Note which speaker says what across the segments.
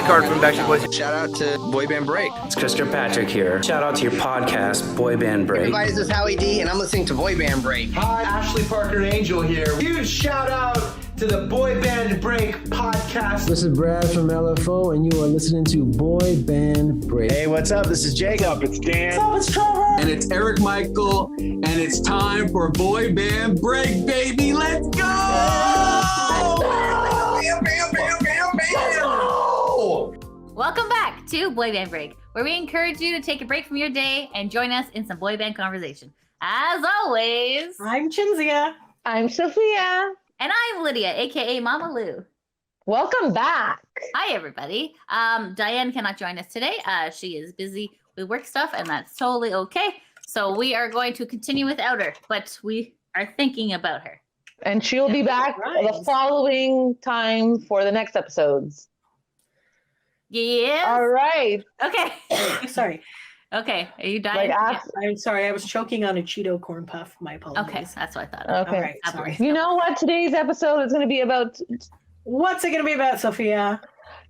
Speaker 1: Kid Card from Backstreet Boys.
Speaker 2: Shout out to Boy Band Break.
Speaker 3: It's Chris Kirkpatrick here. Shout out to your podcast, Boy Band Break.
Speaker 4: Everybody, this is Howie D, and I'm listening to Boy Band Break.
Speaker 5: Hi, Ashley Parker Angel here. Huge shout out to the Boy Band Break podcast.
Speaker 6: This is Brad from LFO, and you are listening to Boy Band Break.
Speaker 7: Hey, what's up? This is Jacob.
Speaker 8: What's up? It's Dan.
Speaker 5: What's up? It's Trevor.
Speaker 9: And it's Eric Michael, and it's time for Boy Band Break, baby. Let's go!
Speaker 5: Bam, bam, bam, bam, bam.
Speaker 10: Welcome back to Boy Band Break, where we encourage you to take a break from your day and join us in some boy band conversation. As always,
Speaker 11: I'm Chinzia.
Speaker 12: I'm Sofia.
Speaker 10: And I'm Lydia, aka Mama Lou.
Speaker 12: Welcome back.
Speaker 10: Hi, everybody. Diane cannot join us today. She is busy with work stuff, and that's totally okay. So we are going to continue without her, but we are thinking about her.
Speaker 12: And she'll be back the following time for the next episodes.
Speaker 10: Yeah.
Speaker 12: All right.
Speaker 10: Okay.
Speaker 11: Sorry.
Speaker 10: Okay. Are you dying?
Speaker 11: I'm sorry. I was choking on a Cheeto corn puff. My apologies.
Speaker 10: Okay. That's what I thought.
Speaker 12: Okay.
Speaker 11: All right, sorry.
Speaker 12: You know what today's episode is going to be about?
Speaker 11: What's it going to be about, Sophia?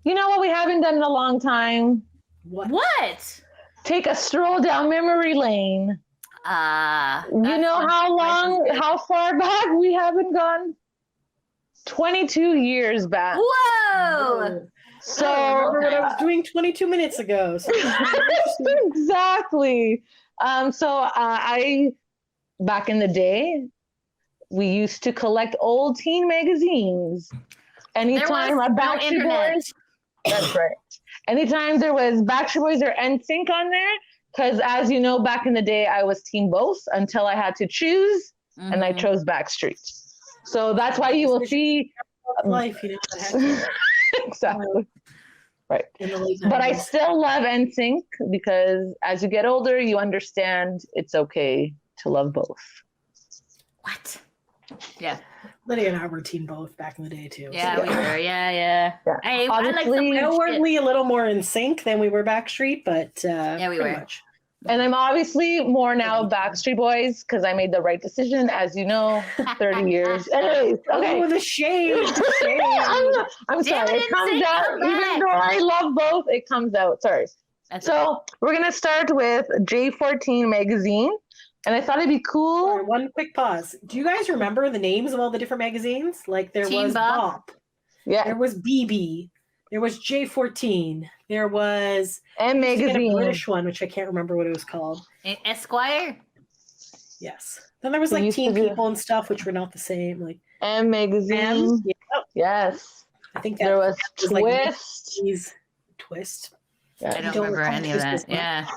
Speaker 12: You know what we haven't done in a long time?
Speaker 10: What?
Speaker 12: Take a stroll down memory lane. You know how far back we haven't gone? 22 years back.
Speaker 10: Whoa!
Speaker 12: So
Speaker 11: I remember what I was doing 22 minutes ago. So
Speaker 12: exactly. I back in the day, we used to collect old teen magazines. Anytime a Backstreet Boys, that's right. Anytime there was Backstreet Boys or NSYNC on there, because as you know, back in the day, I was team both until I had to choose, and I chose Backstreet. So that's why you will see
Speaker 11: life, you know.
Speaker 12: Exactly. Right. But I still love NSYNC because as you get older, you understand it's okay to love both.
Speaker 10: What? Yeah.
Speaker 11: Lydia and I were team both back in the day too.
Speaker 10: Yeah, we were. Yeah. I like some
Speaker 11: outwardly a little more in sync than we were Backstreet, but
Speaker 10: yeah, we were.
Speaker 11: Much.
Speaker 12: And I'm obviously more now Backstreet Boys because I made the right decision, as you know, 30 years. Anyways, okay.
Speaker 11: Oh, the shame.
Speaker 12: I'm sorry. It comes out. Even though I love both, it comes out. Sorry. We're going to start with J-14 magazine. And I thought it'd be cool.
Speaker 11: One quick pause. Do you guys remember the names of all the different magazines? Like there was Bop. Yeah. There was BB. There was J-14. There was
Speaker 12: M magazine,
Speaker 11: a British one, which I can't remember what it was called.
Speaker 10: Esquire.
Speaker 11: Yes. Then there was like Teen People and stuff, which were not the same. Like
Speaker 12: M magazine. Yes.
Speaker 11: I think
Speaker 12: there was
Speaker 11: Twist.
Speaker 12: Like
Speaker 11: Twist.
Speaker 10: Yeah. I don't remember any of that. Yeah.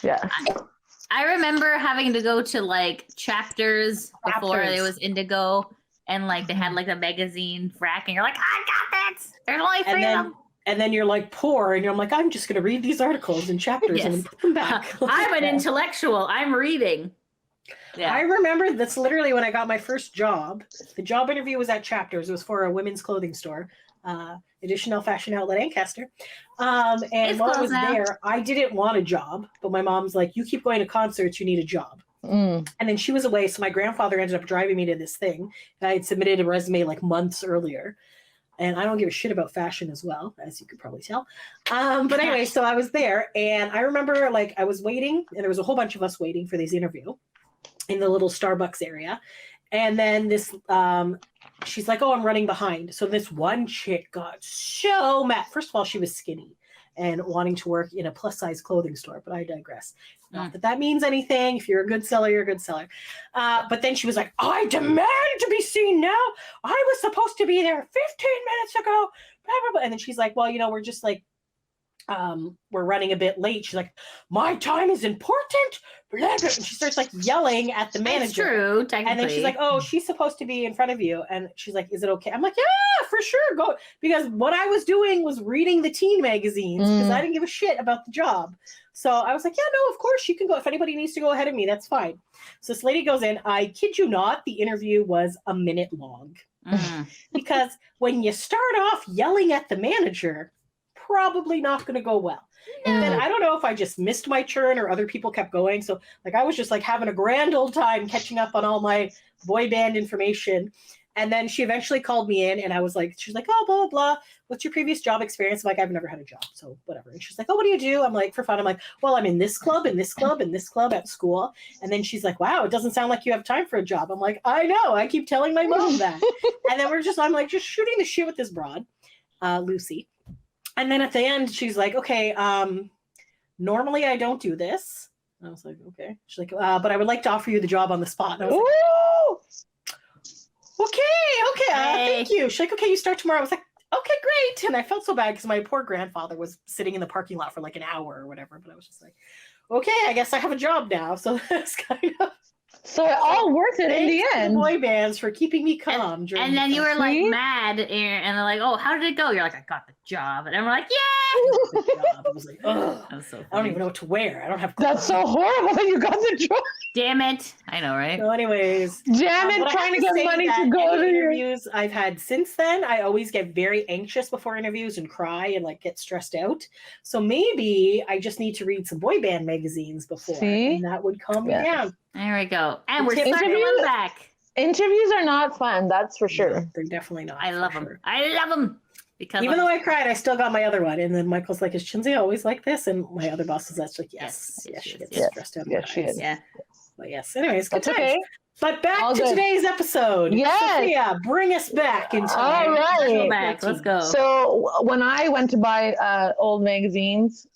Speaker 12: Yeah.
Speaker 10: I remember having to go to like chapters before it was Indigo. And like they had like a magazine rack, and you're like, I got this. There's only 3 of them.
Speaker 11: And then you're like poor, and you're like, I'm just gonna read these articles and chapters and put them back.
Speaker 10: I'm an intellectual. I'm reading.
Speaker 11: Yeah. I remember that's literally when I got my first job. The job interview was at Chapters. It was for a women's clothing store, Additional Fashion Outlet Ancaster. And while I was there, I didn't want a job, but my mom's like, you keep going to concerts, you need a job. And then she was away, so my grandfather ended up driving me to this thing. And I had submitted a resume like months earlier, and I don't give a shit about fashion as well, as you could probably tell. But anyway, so I was there, and I remember like I was waiting, and there was a whole bunch of us waiting for this interview in the little Starbucks area, and then this she's like, "Oh, I'm running behind." So this one chick got so mad. First of all, she was skinny and wanting to work in a plus size clothing store, but I digress. Not that means anything. If you're a good seller, you're a good seller. But then she was like, I demand to be seen now. I was supposed to be there 15 minutes ago. Blah, blah, blah. And then she's like, well, you know, we're just like, we're running a bit late. She's like, my time is important. Blah, blah. And she starts like yelling at the manager.
Speaker 10: It's true, technically.
Speaker 11: And then she's like, oh, she's supposed to be in front of you. And she's like, is it okay? I'm like, yeah, for sure. Go. Because what I was doing was reading the teen magazines because I didn't give a shit about the job. So I was like, yeah, no, of course you can go. If anybody needs to go ahead of me, that's fine. So this lady goes in. I kid you not, the interview was a minute long. Because when you start off yelling at the manager, probably not going to go well. And then I don't know if I just missed my turn or other people kept going. So like I was just like having a grand old time catching up on all my boy band information. And then she eventually called me in and I was like, she's like, oh, blah, blah, blah. What's your previous job experience? I'm like, I've never had a job, so whatever. And she's like, oh, what do you do? I'm like, for fun. I'm like, well, I'm in this club, and this club, and this club at school. And then she's like, wow, it doesn't sound like you have time for a job. I'm like, I know. I keep telling my mom that. And then I'm like, just shooting the shit with this broad, Lucy. And then at the end, she's like, okay, normally I don't do this. And I was like, okay. She's like, but I would like to offer you the job on the spot. And I was like, okay, thank you. She's like, okay, you start tomorrow. I was like, okay, great. And I felt so bad because my poor grandfather was sitting in the parking lot for like an hour or whatever. But I was just like, okay, I guess I have a job now. So that's kind of.
Speaker 12: So it all worth it in the end.
Speaker 11: The boy bands for keeping me calm.
Speaker 10: And then you were like mad, and they're like, "Oh, how did it go?" You're like, "I got the job," and I'm like, "Yeah!"
Speaker 11: I was like, "Oh, so I don't even know what to wear. I don't have."
Speaker 12: That's so horrible that you got the job.
Speaker 10: Damn it! I know, right?
Speaker 11: So, anyways,
Speaker 12: damn it! Trying to get money to go to
Speaker 11: interviews I've had since then. I always get very anxious before interviews and cry and like get stressed out. So maybe I just need to read some boy band magazines before, and that would calm me down.
Speaker 10: There we go. And we're circling back.
Speaker 12: Interviews are not fun, that's for sure.
Speaker 11: No, they're definitely not.
Speaker 10: I love them. I love them. Because
Speaker 11: even though I cried, I still got my other one. And then Michael's like, is Chinzi always like this? And my other boss was like, yes, she gets stressed out.
Speaker 12: Yes, she is.
Speaker 10: Yeah.
Speaker 11: But yes, anyways, good times.
Speaker 12: Okay.
Speaker 11: But back to today's episode.
Speaker 12: Yes.
Speaker 11: Sophia, bring us back in time.
Speaker 12: All right.
Speaker 10: Let's go.
Speaker 12: So when I went to buy old magazines,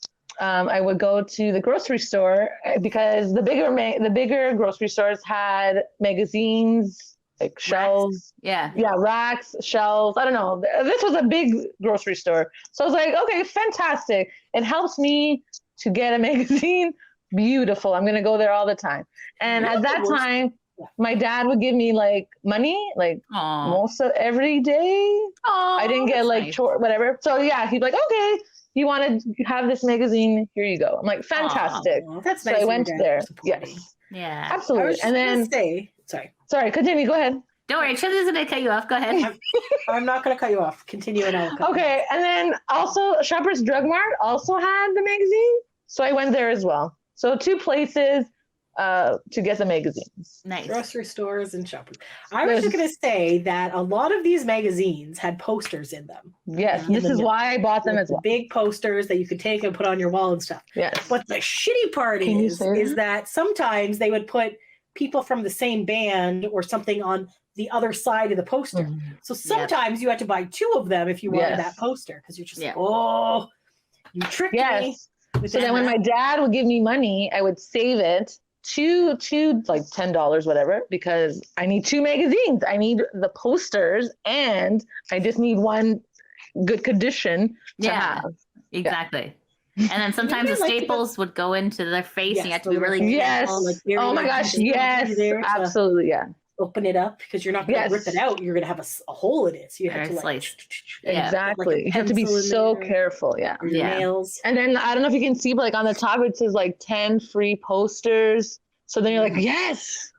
Speaker 12: I would go to the grocery store because the bigger grocery stores had magazines, like shelves. Racks, shelves. I don't know. This was a big grocery store. So I was like, okay, fantastic. It helps me to get a magazine. Beautiful. I'm going to go there all the time. And at that time, my dad would give me like money, like most of every day. I didn't get like whatever. So yeah, he'd be like, okay, you want to have this magazine? Here you go. I'm like, fantastic.
Speaker 11: That's
Speaker 12: nice. So I went there. Yes.
Speaker 10: Yeah.
Speaker 12: Absolutely. And then sorry, continue. Go ahead.
Speaker 10: Don't worry, Chinzi's gonna cut you off. Go ahead.
Speaker 11: I'm not gonna cut you off. Continue and I'll cut
Speaker 12: okay. And then also Shoppers Drug Mart also had the magazine. So I went there as well. So 2 places to get the magazines.
Speaker 10: Nice.
Speaker 11: Grocery stores and shoppers. I was just going to say that a lot of these magazines had posters in them.
Speaker 12: Yes, this is why I bought them as well.
Speaker 11: Big posters that you could take and put on your wall and stuff.
Speaker 12: Yes.
Speaker 11: But the shitty part is that sometimes they would put people from the same band or something on the other side of the poster. Mm-hmm. So sometimes you had to buy 2 of them if you wanted that poster because you're just like, oh, you tricked me.
Speaker 12: So then when my dad would give me money, I would save it to like $10, whatever, because I need 2 magazines. I need the posters and I just need one good condition to have.
Speaker 10: Exactly. And then sometimes the staples would go into their face and you have to be really careful.
Speaker 11: Like,
Speaker 12: oh my gosh, yes, absolutely,
Speaker 11: open it up because you're not going to rip it out. You're going to have a hole in it. So you have to
Speaker 10: slice.
Speaker 12: Exactly. Like you have to be so careful. Yeah.
Speaker 11: Nails.
Speaker 12: And then I don't know if you can see, but like on the top it says like 10 free posters. So then you're like, yes.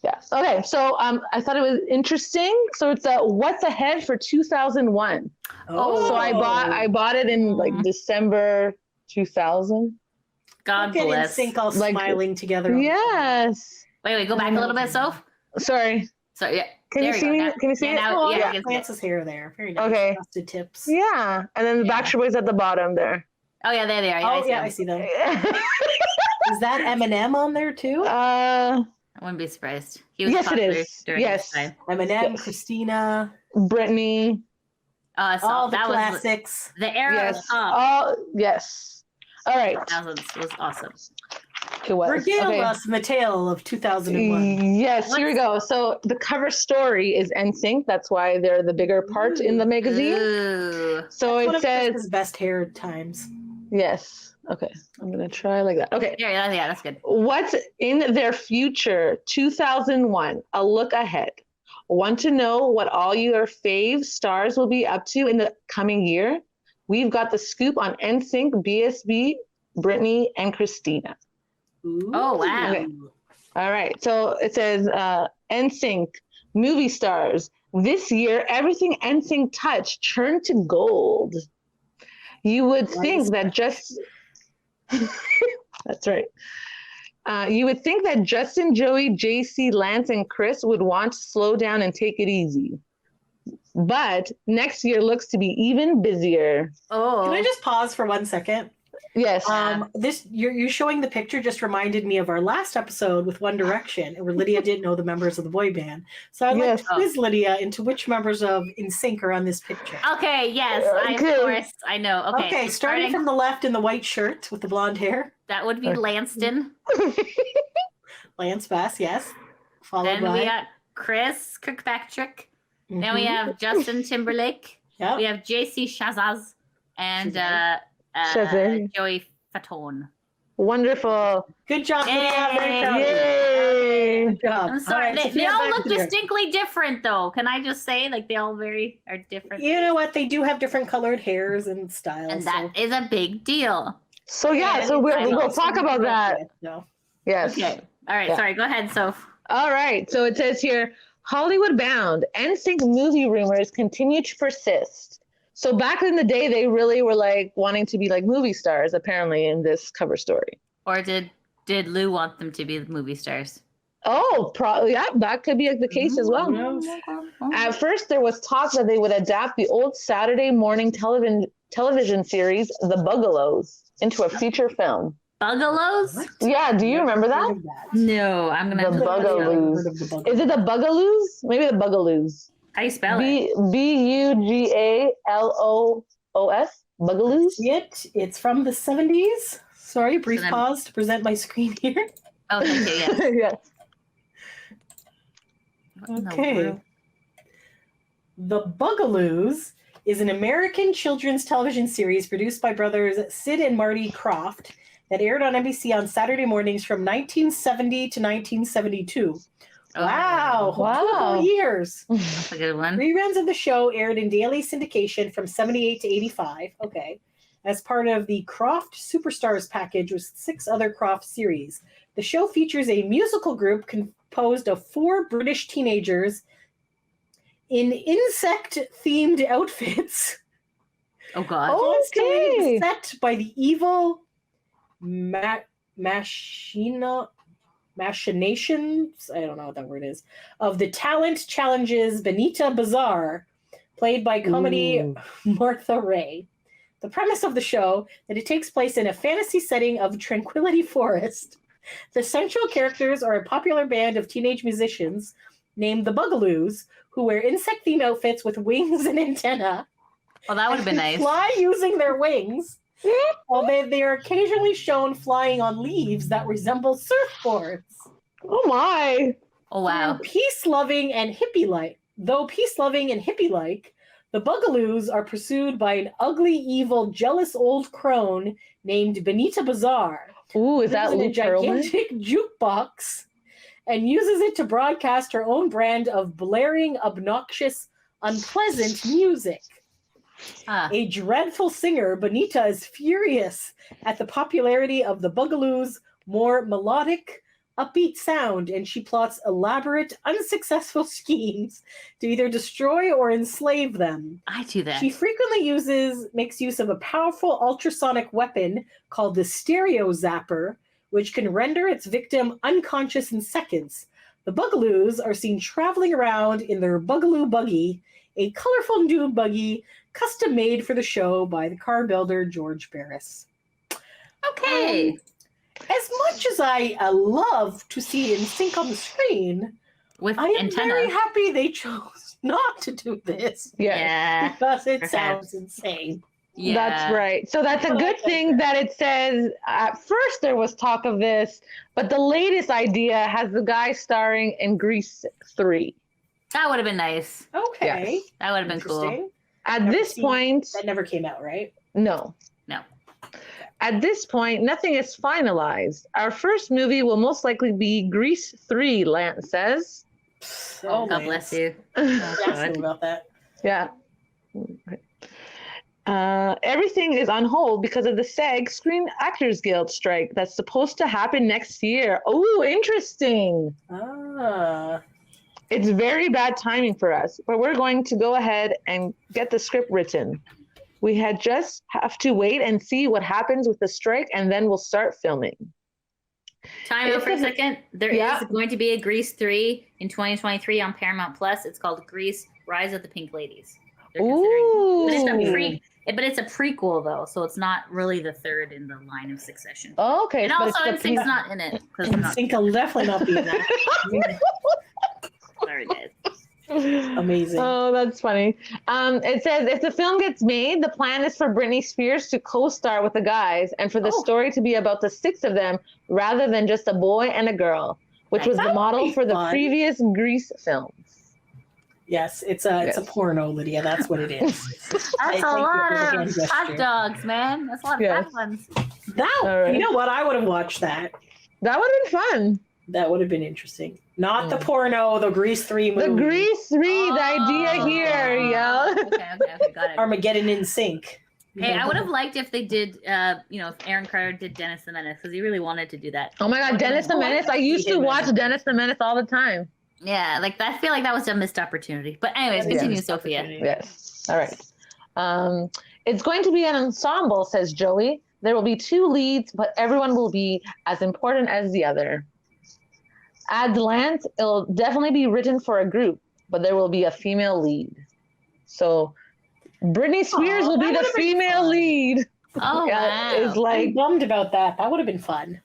Speaker 12: Yeah. Okay. So I thought it was interesting. So it's what's ahead for 2001.
Speaker 11: Oh.
Speaker 12: So I bought it in like December 2000.
Speaker 10: God bless.
Speaker 11: NSYNC all smiling together.
Speaker 12: Yes.
Speaker 10: Wait, go back a little bit, Soph.
Speaker 12: Sorry.
Speaker 10: So yeah.
Speaker 12: Can you see me? Can you see it?
Speaker 11: Oh, yeah. Glances here there. Very nice.
Speaker 12: Okay.
Speaker 11: Frosted tips.
Speaker 12: Yeah. And then the Backstreet Boys at the bottom there.
Speaker 10: Oh yeah, there they are.
Speaker 11: I see them. Is that Eminem on there too?
Speaker 10: I wouldn't be surprised. He was
Speaker 12: it is. Yes.
Speaker 11: Eminem, Christina,
Speaker 12: Britney.
Speaker 11: All the classics.
Speaker 10: The era of pop.
Speaker 12: Oh yes. All right.
Speaker 10: 2000s was awesome.
Speaker 12: It was.
Speaker 11: Regale us the tale of 2001.
Speaker 12: Yes, here we go. So the cover story is NSYNC. That's why they're the bigger part in the magazine.
Speaker 10: Ooh.
Speaker 12: So it says
Speaker 11: his best hair times.
Speaker 12: Yes. Okay. I'm gonna try like that. Okay.
Speaker 10: Yeah, that's good.
Speaker 12: What's in their future? 2001. A look ahead. Want to know what all your fave stars will be up to in the coming year? We've got the scoop on NSYNC, BSB, Britney, and Christina.
Speaker 11: Ooh.
Speaker 10: Oh, wow.
Speaker 12: Okay. All right. So it says NSYNC, movie stars. This year, everything NSYNC touched turned to gold. You would think that just... That's right. You would think that Justin, Joey, JC, Lance, and Chris would want to slow down and take it easy. But next year looks to be even busier.
Speaker 11: Oh. Can I just pause for 1 second?
Speaker 12: Yes.
Speaker 11: This you showing the picture just reminded me of our last episode with One Direction, where Lydia didn't know the members of the boy band. So I'd like to quiz Lydia into which members of NSYNC are on this picture.
Speaker 10: Okay, yes, of course. I know. Okay,
Speaker 11: starting from the left in the white shirt with the blonde hair.
Speaker 10: That would be Lanston.
Speaker 11: Lance Bass, yes.
Speaker 10: Then we got Chris Kirkpatrick. Mm-hmm. Then we have Justin Timberlake. Yep. We have JC Shazaz and Joey Fatone.
Speaker 12: Wonderful.
Speaker 11: Good job, Lydia.
Speaker 12: Yay.
Speaker 11: Good job.
Speaker 10: I'm sorry.
Speaker 11: Right,
Speaker 10: they all look distinctly different, though. Can I just say, like, they all are different?
Speaker 11: You know what? They do have different colored hairs and styles.
Speaker 10: And that is a big deal.
Speaker 12: So, we'll talk about that.
Speaker 11: No.
Speaker 12: Yes.
Speaker 10: Okay. All right. Yeah. Sorry. Go ahead, Soph.
Speaker 12: All right. So it says here, Hollywood bound, NSYNC movie rumors continue to persist. So back in the day, they really were like wanting to be like movie stars, apparently, in this cover story.
Speaker 10: Or did Lou want them to be movie stars?
Speaker 12: Oh, probably. Yeah, that could be the case as well. At first, there was talk that they would adapt the old Saturday morning television series, The Bugalows, into a feature film.
Speaker 10: Bugalows?
Speaker 12: Yeah, do you remember that?
Speaker 10: No, I'm gonna have
Speaker 12: to Bugaloos. Is it the Bugaloos? Maybe the Bugaloos.
Speaker 10: How do you spell it?
Speaker 12: Bugaloos? Bugaloos?
Speaker 11: It's from the 70s. Sorry, brief pause to present my screen here.
Speaker 10: Oh, thank you, yes.
Speaker 11: Okay. The Bugaloos is an American children's television series produced by brothers Sid and Marty Krofft that aired on NBC on Saturday mornings from 1970 to 1972. Wow. 12 years.
Speaker 10: That's a good one.
Speaker 11: Reruns of the show aired in daily syndication from 78 to 85. Okay. As part of the Krofft Superstars package with 6 other Krofft series. The show features a musical group composed of 4 British teenagers in insect-themed outfits.
Speaker 10: Oh, God.
Speaker 11: Constantly beset by the evil machinations, I don't know what that word is, of the talent challenges Benita Bazaar, played by comedy Martha Ray. The premise of the show, that it takes place in a fantasy setting of Tranquility Forest. The central characters are a popular band of teenage musicians named the Bugaloos, who wear insect-themed outfits with wings and antennae.
Speaker 10: Well, that would have been nice.
Speaker 11: Fly using their wings. Although they are occasionally shown flying on leaves that resemble surfboards.
Speaker 12: Oh my!
Speaker 10: Oh wow!
Speaker 11: Though peace-loving and hippie-like, the Bugaloos are pursued by an ugly, evil, jealous old crone named Benita Bazaar.
Speaker 12: Ooh, is that
Speaker 11: a gigantic jukebox and uses it to broadcast her own brand of blaring, obnoxious, unpleasant music. A dreadful singer, Benita is furious at the popularity of the Bugaloos' more melodic, upbeat sound, and she plots elaborate, unsuccessful schemes to either destroy or enslave them.
Speaker 10: I do that.
Speaker 11: She frequently makes use of a powerful ultrasonic weapon called the stereo zapper, which can render its victim unconscious in seconds. The Bugaloos are seen traveling around in their Bugaloo buggy, a colorful new buggy custom made for the show by the car builder George Barris.
Speaker 10: Okay.
Speaker 11: As much as I love to see NSYNC on the screen, I am very happy they chose not to do this.
Speaker 12: Yeah.
Speaker 11: Because it sounds insane.
Speaker 10: Yeah.
Speaker 12: That's right. So that's a good thing that it says at first there was talk of this, but the latest idea has the guy starring in Grease 3.
Speaker 10: That would have been nice.
Speaker 11: Okay.
Speaker 10: Yes. That would have been cool.
Speaker 12: At this point...
Speaker 11: That never came out, right?
Speaker 12: No.
Speaker 10: No.
Speaker 12: At this point, nothing is finalized. Our first movie will most likely be Grease 3, Lance says.
Speaker 10: Oh, God bless you.
Speaker 11: Asking about that.
Speaker 12: Yeah. Everything is on hold because of the SAG Screen Actors Guild strike that's supposed to happen next year. Oh, interesting. It's very bad timing for us, but we're going to go ahead and get the script written. We just have to wait and see what happens with the strike, and then we'll start filming.
Speaker 10: Time out for a second. There is going to be a Grease 3 in 2023 on Paramount Plus. It's called Grease: Rise of the Pink Ladies.
Speaker 12: Ooh.
Speaker 10: But it's a prequel though, so it's not really the third in the line of succession.
Speaker 12: Oh, okay.
Speaker 10: And also NSYNC's not in it.
Speaker 11: NSYNC will definitely not be in that.
Speaker 10: Sorry, guys.
Speaker 11: Amazing.
Speaker 12: Oh, that's funny. It says if the film gets made, the plan is for Britney Spears to co-star with the guys and for the story to be about the 6 of them rather than just a boy and a girl, which was the model for the previous Grease films.
Speaker 11: Yes, it's a porno, Lydia. That's what it is.
Speaker 10: That's a lot of hot dogs, man. That's a lot of hot ones.
Speaker 11: You know what? I would have watched that.
Speaker 12: That would have been fun.
Speaker 11: That would have been interesting. Not the porno, the Grease 3 movie.
Speaker 12: The Grease 3, the idea here, yo.
Speaker 10: Okay, got it.
Speaker 11: Armageddon in sync.
Speaker 10: Hey, I would have liked if they did, if Aaron Carter did Dennis the Menace, because he really wanted to do that.
Speaker 12: Oh my God, Dennis the Menace. I used to watch Dennis the Menace all the time.
Speaker 10: Yeah, I feel like that was a missed opportunity. But anyways, continue, Sophia.
Speaker 12: Yes. All right. It's going to be an ensemble, says Joey. There will be 2 leads, but everyone will be as important as the other. Adds Lance, it'll definitely be written for a group, but there will be a female lead. So Britney Spears will be the female lead.
Speaker 10: Oh, wow.
Speaker 12: Is like,
Speaker 11: I'm bummed about that. That would have been fun.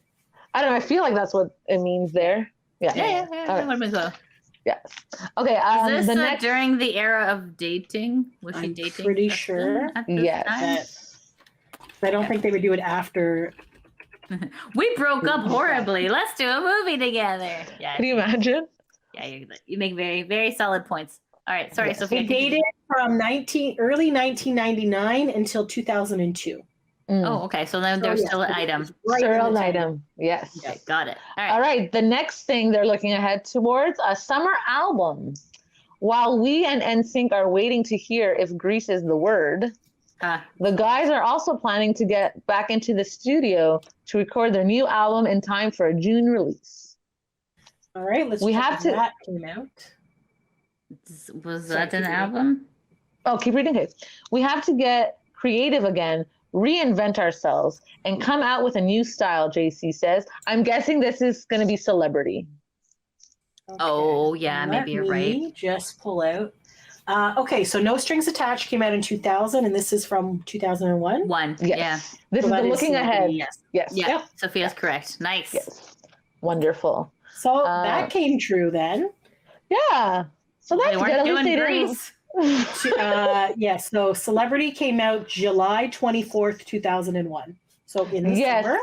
Speaker 12: I don't know. I feel like that's what it means there. Yeah.
Speaker 10: That would have been cool.
Speaker 12: Yes. Okay.
Speaker 10: Is this during the era of dating? Was she dating?
Speaker 11: Pretty sure.
Speaker 12: Yes.
Speaker 11: I don't think they would do it after.
Speaker 10: We broke up horribly. Let's do a movie together. Yeah.
Speaker 12: Can you imagine?
Speaker 10: Yeah, you make very, very solid points. All right. Sorry, Sophia.
Speaker 11: They dated from early 1999 until 2002.
Speaker 10: Oh, okay. So then there's still an item.
Speaker 12: Still an item. Yes.
Speaker 10: Okay, got it.
Speaker 12: All right. The next thing they're looking ahead towards, a summer album. While we and NSYNC are waiting to hear if Grease is the word, the guys are also planning to get back into the studio to record their new album in time for a June release.
Speaker 11: All right. Let's check when that came out.
Speaker 10: Was that an album?
Speaker 12: Oh, keep reading. Okay. We have to get creative again, reinvent ourselves, and come out with a new style, JC says. I'm guessing this is going to be Celebrity.
Speaker 10: Okay. Oh, yeah, maybe you're right.
Speaker 11: Just pull out. Okay, so No Strings Attached came out in 2000, and this is from 2001?
Speaker 12: Yes.
Speaker 10: Yeah.
Speaker 12: This is the Looking Ahead.
Speaker 11: Yes.
Speaker 12: Yes.
Speaker 10: Yeah,
Speaker 11: Yep.
Speaker 10: Sophia's correct. Nice.
Speaker 12: Yes. Wonderful.
Speaker 11: So that came true then.
Speaker 12: Yeah. So that's
Speaker 10: They weren't
Speaker 12: good.
Speaker 10: doing Grease.
Speaker 11: Yes, so Celebrity came out July 24th, 2001. So in the summer.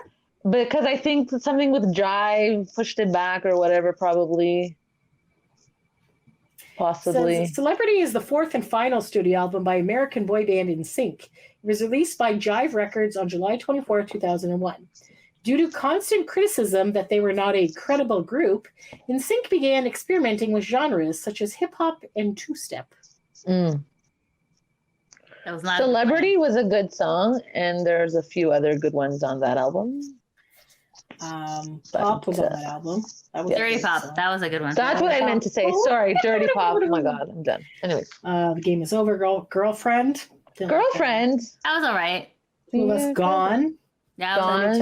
Speaker 12: Because I think something with Jive pushed it back or whatever, probably. Possibly.
Speaker 11: So Celebrity is the 4th and final studio album by American boy band NSYNC. It was released by Jive Records on July 24, 2001. Due to constant criticism that they were not a credible group, NSYNC began experimenting with genres such as hip-hop and two-step.
Speaker 10: That was not
Speaker 12: Celebrity was a good song, and there's a few other good ones on that album.
Speaker 11: Pop was on that album. That was
Speaker 10: Dirty Pop. Song. That was a good one.
Speaker 12: That's what I meant to say. Sorry, Dirty Pop. Oh my God, I'm done. Anyways.
Speaker 11: The Game Is Over, Girlfriend.
Speaker 12: Girlfriend.
Speaker 10: That was all right.
Speaker 11: Who was Gone?
Speaker 10: That
Speaker 12: was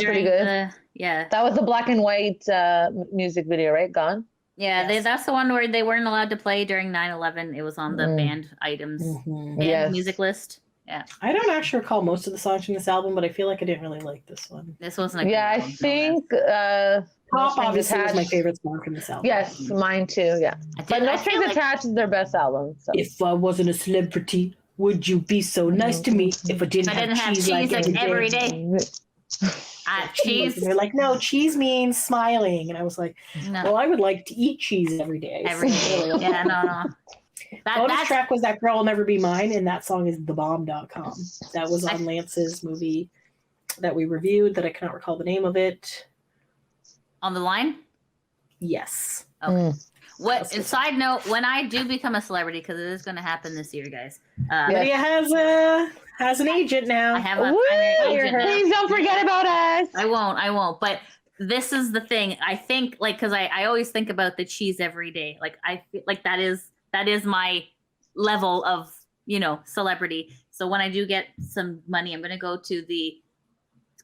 Speaker 12: pretty good. That was the black and white music video, right? Gone.
Speaker 10: Yeah, yes. That's the one where they weren't allowed to play during 9/11. It was on the banned items and music list. Yeah.
Speaker 11: I don't actually recall most of the songs from this album, but I feel like I didn't really like this one.
Speaker 10: This wasn't.
Speaker 12: I think
Speaker 11: Pop obviously was my favorite song from this album.
Speaker 12: Yes, mine too. Yeah, but No Strings Attached is their best album. So.
Speaker 11: If I wasn't a celebrity, would you be so nice to me if I didn't have cheese like
Speaker 10: every day? Cheese.
Speaker 11: And they're like, no, cheese means smiling, and I was like, well, I would like to eat cheese every day.
Speaker 10: Yeah, no.
Speaker 11: Bonus track was That Girl Will Never Be Mine, and that song is thebomb.com. That was on Lance's movie that we reviewed that I cannot recall the name of it.
Speaker 10: On the Line?
Speaker 11: Yes.
Speaker 10: Okay. Side note, when I do become a celebrity, because it is going to happen this year, guys.
Speaker 11: Lydia has an agent now.
Speaker 10: I have a primary agent now.
Speaker 12: Please don't forget about us.
Speaker 10: I won't. But this is the thing. I think, because I always think about the cheese every day. I feel like that is my level of, celebrity. So when I do get some money, I'm going to go to the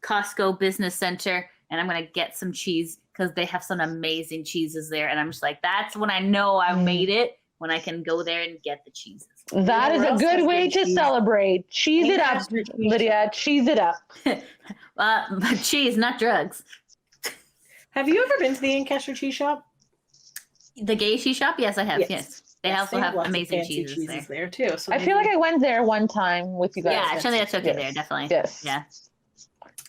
Speaker 10: Costco Business Center and I'm gonna get some cheese because they have some amazing cheeses there. And I'm just like, that's when I know I made it, when I can go there and get the cheeses.
Speaker 12: That is a good way to celebrate. Cheese it up, Lydia. Cheese it up.
Speaker 10: But cheese, not drugs.
Speaker 11: Have you ever been to the Ancaster Cheese Shop?
Speaker 10: The gay cheese shop? Yes, I have. Yes. They also have
Speaker 11: lots of
Speaker 10: amazing
Speaker 11: fancy
Speaker 10: cheeses there.
Speaker 11: too. So
Speaker 12: I feel like I went there one time with you guys.
Speaker 10: Yeah, actually, I took it there, definitely.
Speaker 12: Yes.
Speaker 10: Yeah.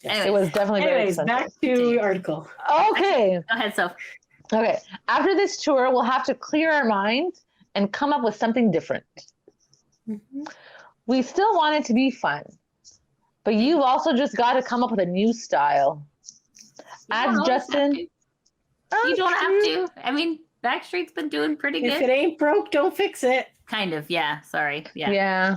Speaker 12: It was definitely very expensive.
Speaker 11: Back to the article.
Speaker 12: Okay.
Speaker 10: Go ahead, Soph.
Speaker 12: Okay. After this tour, we'll have to clear our mind and come up with something different.
Speaker 11: Mm-hmm.
Speaker 12: We still want it to be fun, but you've also just got to come up with a new style. As Justin,
Speaker 10: You don't have to. I mean, Backstreet's been doing pretty good.
Speaker 11: If it ain't broke, don't fix it.
Speaker 10: Kind of, yeah. Sorry. Yeah.
Speaker 12: Yeah.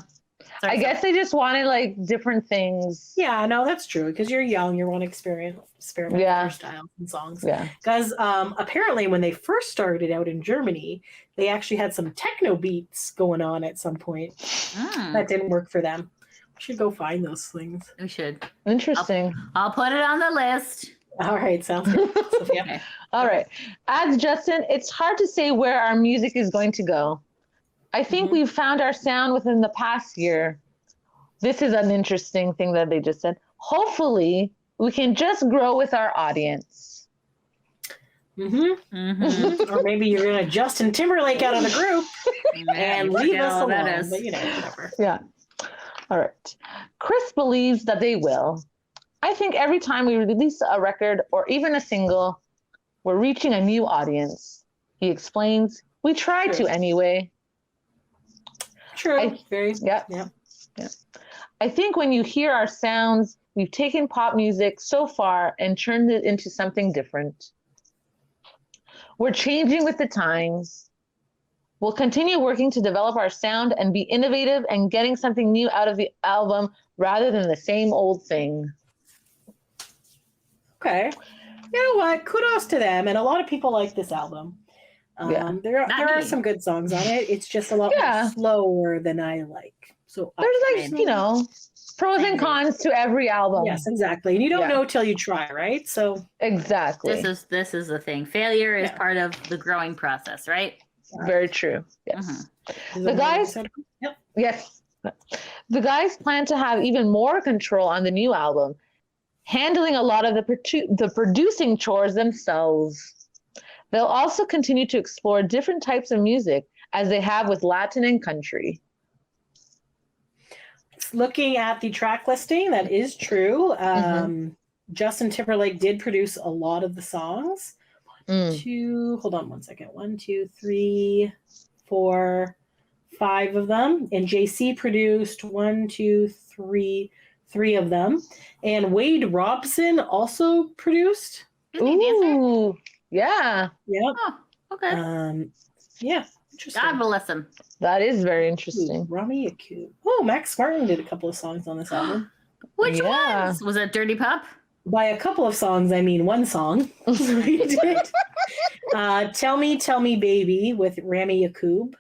Speaker 10: Sorry,
Speaker 12: I guess they just wanted like different things.
Speaker 11: Yeah, no, that's true. Because you're young, you want to experiment with your styles and songs.
Speaker 12: Yeah.
Speaker 11: Because apparently, when they first started out in Germany, they actually had some techno beats going on at some point. That didn't work for them. We should go find those things.
Speaker 10: We should.
Speaker 12: Interesting.
Speaker 10: I'll put it on the list.
Speaker 11: All right, sounds good. Sophia.
Speaker 12: All right. As Justin, it's hard to say where our music is going to go. I think we've found our sound within the past year. This is an interesting thing that they just said. Hopefully, we can just grow with our audience.
Speaker 11: Or maybe you're going to Justin Timberlake out of the group and leave us alone. But, you know, whatever.
Speaker 12: Yeah. All right. Chris believes that they will. I think every time we release a record or even a single, we're reaching a new audience. He explains, we try to anyway.
Speaker 11: True.
Speaker 12: Yeah. I think when you hear our sounds, we've taken pop music so far and turned it into something different. We're changing with the times. We'll continue working to develop our sound and be innovative and getting something new out of the album rather than the same old thing.
Speaker 11: Okay. You know what? Kudos to them. And a lot of people like this album. There are some good songs on it. It's just a lot more slower than I like. So
Speaker 12: there's like, you know, pros and cons to every album.
Speaker 11: Yes, exactly. And you don't know till you try, right? So
Speaker 12: exactly.
Speaker 10: This is the thing. Failure is part of the growing process, right?
Speaker 12: Very true. Yes. The guys Yes. The guys plan to have even more control on the new album, handling a lot of the producing chores themselves. They'll also continue to explore different types of music as they have with Latin and country.
Speaker 11: Looking at the track listing, that is true. Justin Timberlake did produce a lot of the songs. Hold on one second. 1, 2, 3, 4, 5 of them. And JC produced 1, 2, 3 of them. And Wade Robson also produced.
Speaker 12: Ooh, yeah.
Speaker 11: Yeah.
Speaker 10: Oh, okay.
Speaker 11: Yeah. Interesting.
Speaker 10: God bless him.
Speaker 12: That is very interesting.
Speaker 11: Rami Yaku. Oh, Max Martin did a couple of songs on this album.
Speaker 10: Which ones? Was it Dirty Pop?
Speaker 11: By a couple of songs, I mean one song. He did. Tell Me Baby with Rami Yacoub.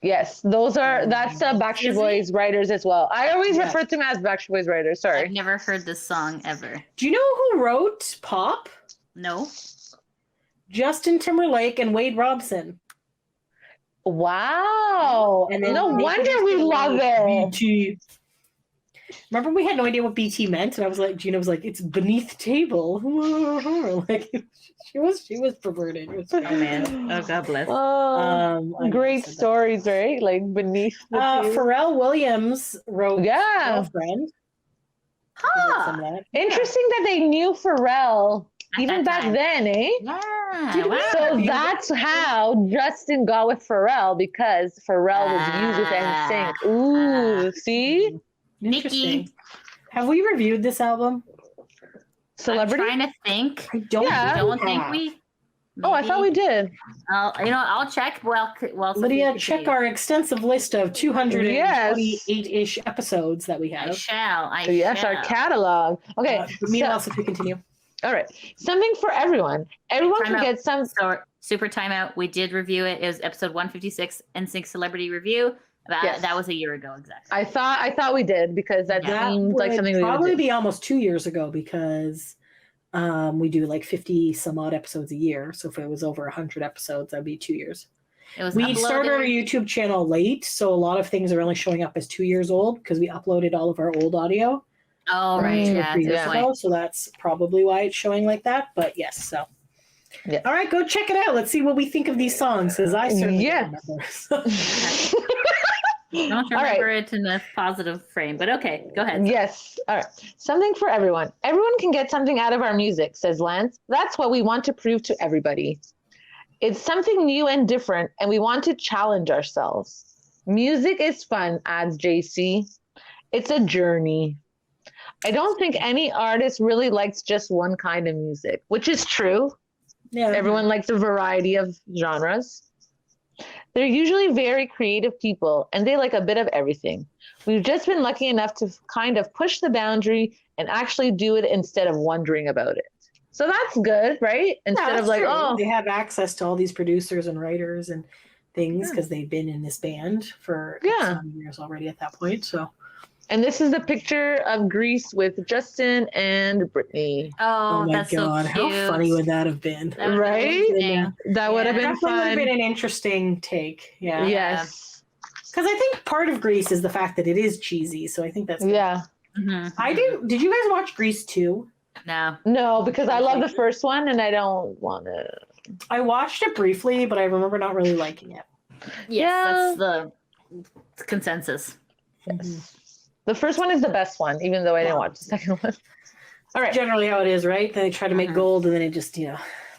Speaker 12: Yes, that's Backstreet Boys writers as well. I always refer to them as Backstreet Boys writers. Sorry.
Speaker 10: I've never heard this song ever.
Speaker 11: Do you know who wrote Pop?
Speaker 10: No.
Speaker 11: Justin Timberlake and Wade Robson.
Speaker 12: Wow. And no wonder we love it.
Speaker 11: BT. Remember we had no idea what BT meant, and I was like, Gina was like, it's beneath table. Like she was perverted. It was
Speaker 10: oh man. Oh, God bless.
Speaker 12: Great stories, right? Like beneath the table.
Speaker 11: Pharrell Williams wrote Girlfriend.
Speaker 12: Interesting that they knew Pharrell even back then, eh?
Speaker 10: Yeah.
Speaker 12: Wow. So that's how Justin got with Pharrell, because Pharrell was used with NSYNC. Ooh, see?
Speaker 10: Nikki.
Speaker 11: Have we reviewed this album?
Speaker 12: Celebrity?
Speaker 10: I'm trying to think.
Speaker 11: I don't
Speaker 10: think we.
Speaker 12: Oh, I thought we did.
Speaker 10: I'll check. Well,
Speaker 11: Lydia, check our extensive list of 228-ish episodes that we have.
Speaker 10: I shall.
Speaker 12: Yes, our catalog. Okay.
Speaker 11: Meanwhile, if we continue.
Speaker 12: All right. Something for everyone. Everyone can get some.
Speaker 10: So, super timeout. We did review it. It was episode 156, NSYNC Celebrity Review. That was a year ago, exactly.
Speaker 12: I thought we did, because that seemed like something we would
Speaker 11: probably be almost 2 years ago, because We do like 50 some odd episodes a year. So if it was over 100 episodes, that'd be 2 years. We started our YouTube channel late, so a lot of things are only showing up as 2 years old because we uploaded all of our old audio.
Speaker 10: Oh, right. Yeah.
Speaker 11: 3 years ago, so that's probably why it's showing like that. But yes, so. Yeah. All right, go check it out. Let's see what we think of these songs, because I certainly don't remember.
Speaker 10: I don't remember it in a positive frame, but okay, go ahead.
Speaker 12: Yes. All right. Something for everyone. Everyone can get something out of our music, says Lance. That's what we want to prove to everybody. It's something new and different, and we want to challenge ourselves. Music is fun, adds JC. It's a journey. I don't think any artist really likes just one kind of music, which is true. Yeah. Everyone likes a variety of genres. They're usually very creative people, and they like a bit of everything. We've just been lucky enough to kind of push the boundary and actually do it instead of wondering about it. So that's good, right? Instead of like,
Speaker 11: true. They have access to all these producers and writers and things because they've been in this band for some years already at that point. So. And
Speaker 12: this is the picture of Grease with Justin and Brittany.
Speaker 10: Oh,
Speaker 11: my
Speaker 10: that's
Speaker 11: God.
Speaker 10: So cute.
Speaker 11: How funny would that have been?
Speaker 12: Right? That would have been fun.
Speaker 11: That would have been an interesting take. Yeah.
Speaker 12: Yes.
Speaker 11: Because I think part of Grease is the fact that it is cheesy. So I think that's good.
Speaker 12: Yeah.
Speaker 11: Mm-hmm. Did you guys watch Grease 2?
Speaker 12: No, because I love the first one and I don't want to.
Speaker 11: I watched it briefly, but I remember not really liking it.
Speaker 10: Yes, that's the consensus.
Speaker 12: Yes. The first one is the best one, even though I didn't watch the second one.
Speaker 11: All right. Generally how it is, right? They try to make gold and then it just,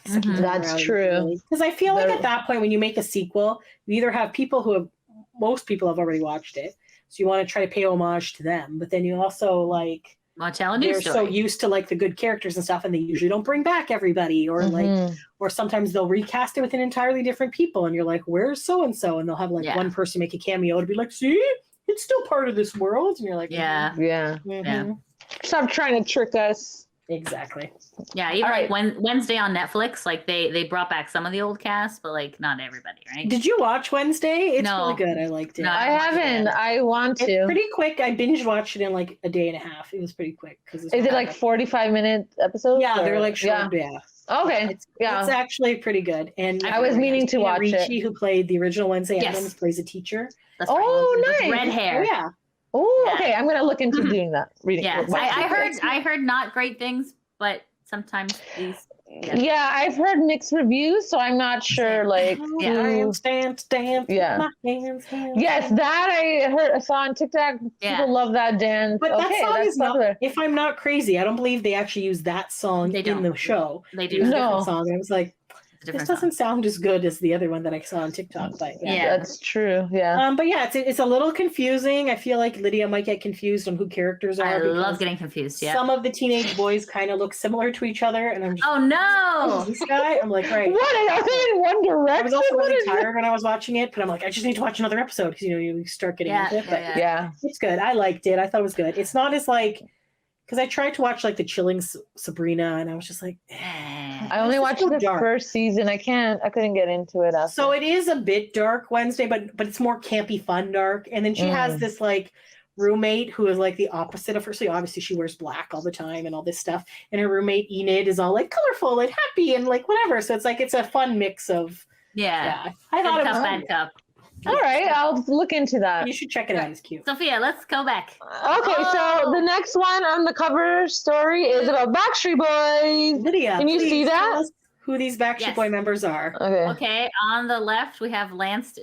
Speaker 12: That's true.
Speaker 11: Because I feel like at that point, when you make a sequel, you either have people most people have already watched it. So you want to try to pay homage to them. But then you also they're so used to like the good characters and stuff, and they usually don't bring back everybody, or or sometimes they'll recast it with an entirely different people, and you're like, where's so and so, and they'll have one person make a cameo to be like, see, it's still part of this world, and you're like,
Speaker 12: Stop trying to trick us.
Speaker 11: Exactly.
Speaker 10: Yeah, even Wednesday on Netflix, they brought back some of the old cast, but not everybody, right?
Speaker 11: Did you watch Wednesday? It's really good. I liked it.
Speaker 12: No, I haven't. I want to.
Speaker 11: It's pretty quick. I binge watched it in a day and a half. It was pretty quick.
Speaker 12: Is it 45-minute episodes?
Speaker 11: Yeah, they're short. Yeah.
Speaker 12: Okay.
Speaker 11: It's actually pretty good. And
Speaker 12: I was meaning to watch it.
Speaker 11: Ricci, who played the original Wednesday Addams, plays a teacher.
Speaker 10: That's nice. Red hair.
Speaker 11: Oh, yeah.
Speaker 12: Oh, okay. I'm gonna look into doing that. Reading.
Speaker 10: Yeah, I heard not great things, but sometimes these.
Speaker 12: Yeah, I've heard mixed reviews, so I'm not sure.
Speaker 11: Dance.
Speaker 12: Yeah. Yes, that I saw on TikTok. People love that dance.
Speaker 11: But that song is not. If I'm not crazy, I don't believe they actually use that song in the show.
Speaker 10: They do.
Speaker 11: No song. And I was like, this doesn't sound as good as the other one that I saw on TikTok, but
Speaker 12: that's true. Yeah.
Speaker 11: But yeah, it's a little confusing. I feel like Lydia might get confused on who characters are.
Speaker 10: I love getting confused. Yeah.
Speaker 11: Some of the teenage boys kind of look similar to each other, and I'm just
Speaker 10: no,
Speaker 11: this guy. I'm like, right.
Speaker 12: What are they in one direction?
Speaker 11: I was also really tired when I was watching it, but I'm like, I just need to watch another episode because you start getting into it. But it's good. I liked it. I thought it was good. It's not as because I tried to watch the Chilling Sabrina, and I was just like,
Speaker 12: I only watched the first season. I couldn't get into it.
Speaker 11: So it is a bit dark Wednesday, but it's more campy, fun dark. And then she has this roommate who is the opposite of her. So obviously she wears black all the time and all this stuff. And her roommate Enid is all colorful and happy and whatever. So it's a fun mix of I thought it was
Speaker 10: bad cup.
Speaker 12: All right, I'll look into that.
Speaker 11: You should check it out. It's cute.
Speaker 10: Sophia, let's go back.
Speaker 12: Okay, so the next one on the cover story is about Backstreet Boys.
Speaker 11: Lydia,
Speaker 12: can you see that?
Speaker 11: Tell us who these Backstreet Boy members are.
Speaker 10: Okay, on the left we have Lance.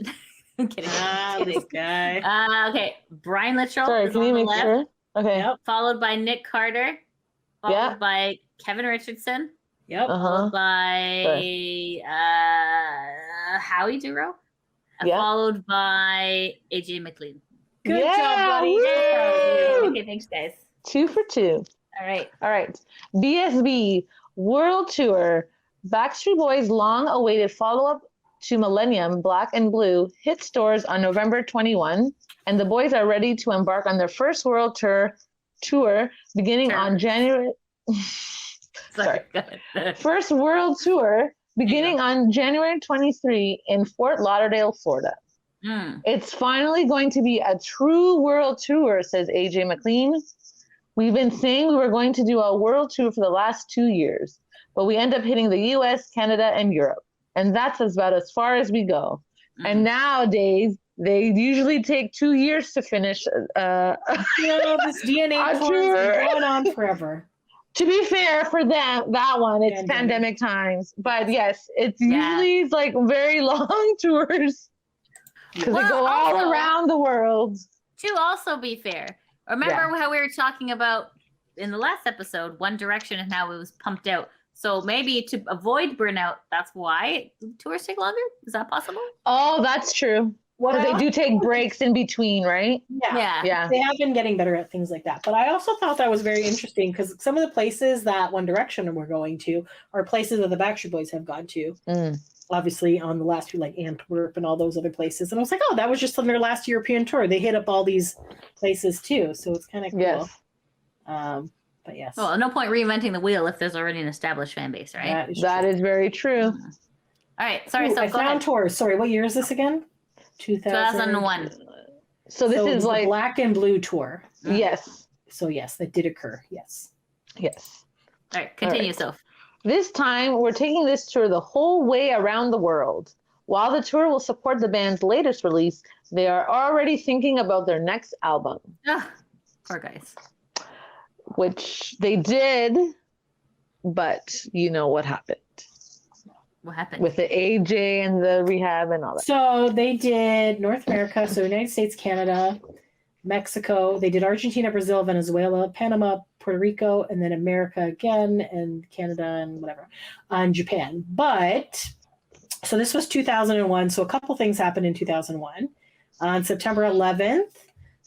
Speaker 10: I'm kidding.
Speaker 11: This guy.
Speaker 10: Okay, Brian Littrell.
Speaker 12: Sorry, can you make sure? Okay.
Speaker 10: Yep. Followed by Nick Carter. Followed by Kevin Richardson.
Speaker 11: Yep.
Speaker 10: Followed by Howie Duro. Followed by AJ McLean.
Speaker 11: Good job, buddy.
Speaker 10: Okay, thanks, guys.
Speaker 12: 2 for 2.
Speaker 10: All right.
Speaker 12: BSB World Tour. Backstreet Boys' long-awaited follow-up to Millennium, Black and Blue, hit stores on November 21, and the boys are ready to embark on their first world tour beginning on January. First world tour. Beginning on January 23 in Fort Lauderdale, Florida. It's finally going to be a true world tour, says AJ McLean. We've been saying we were going to do a world tour for the last 2 years, but we end up hitting the US, Canada, and Europe. And that's about as far as we go. And nowadays, they usually take 2 years to finish
Speaker 11: this DNA tour is going on forever.
Speaker 12: To be fair, for them, that one, it's pandemic times. But yes, it's usually like very long tours because they go all around the world.
Speaker 10: To also be fair, remember how we were talking about in the last episode, One Direction and how it was pumped out. So maybe to avoid burnout, that's why tours take longer? Is that possible?
Speaker 12: Oh, that's true. Because they do take breaks in between, right?
Speaker 11: Yeah. They have been getting better at things like that. But I also thought that was very interesting because some of the places that One Direction were going to are places that the Backstreet Boys have gone to. Obviously, on the last few, like Antwerp and all those other places. And I was like, oh, that was just on their last European tour. They hit up all these places too. So it's kind of cool.
Speaker 12: Yes.
Speaker 11: But yes.
Speaker 10: Well, no point reinventing the wheel if there's already an established fan base, right?
Speaker 12: That is very true.
Speaker 10: All right. Sorry.
Speaker 11: I found tours. Sorry, what year is this again?
Speaker 10: 2001.
Speaker 12: So this is like
Speaker 11: Black and Blue tour.
Speaker 12: Yes.
Speaker 11: So yes, that did occur. Yes.
Speaker 10: All right. Continue, Soph.
Speaker 12: This time, we're taking this tour the whole way around the world. While the tour will support the band's latest release, they are already thinking about their next album.
Speaker 10: Poor guys.
Speaker 12: Which they did, but you know what happened.
Speaker 10: What happened?
Speaker 12: With the AJ and the rehab and all that.
Speaker 11: So they did North America, so United States, Canada, Mexico. They did Argentina, Brazil, Venezuela, Panama, Puerto Rico, and then America again, and Canada, and whatever, and Japan. But, so this was 2001, so a couple things happened in 2001. On September 11th,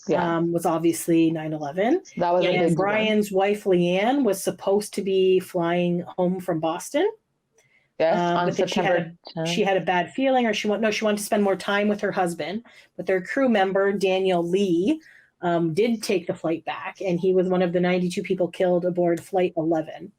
Speaker 11: was obviously 9/11.
Speaker 12: That was
Speaker 11: and Brian's wife, Leanne, was supposed to be flying home from Boston.
Speaker 12: Yes, on September 10th.
Speaker 11: She had a bad feeling, or she wanted to spend more time with her husband. But their crew member, Daniel Lee, did take the flight back, and he was one of the 92 people killed aboard Flight 11.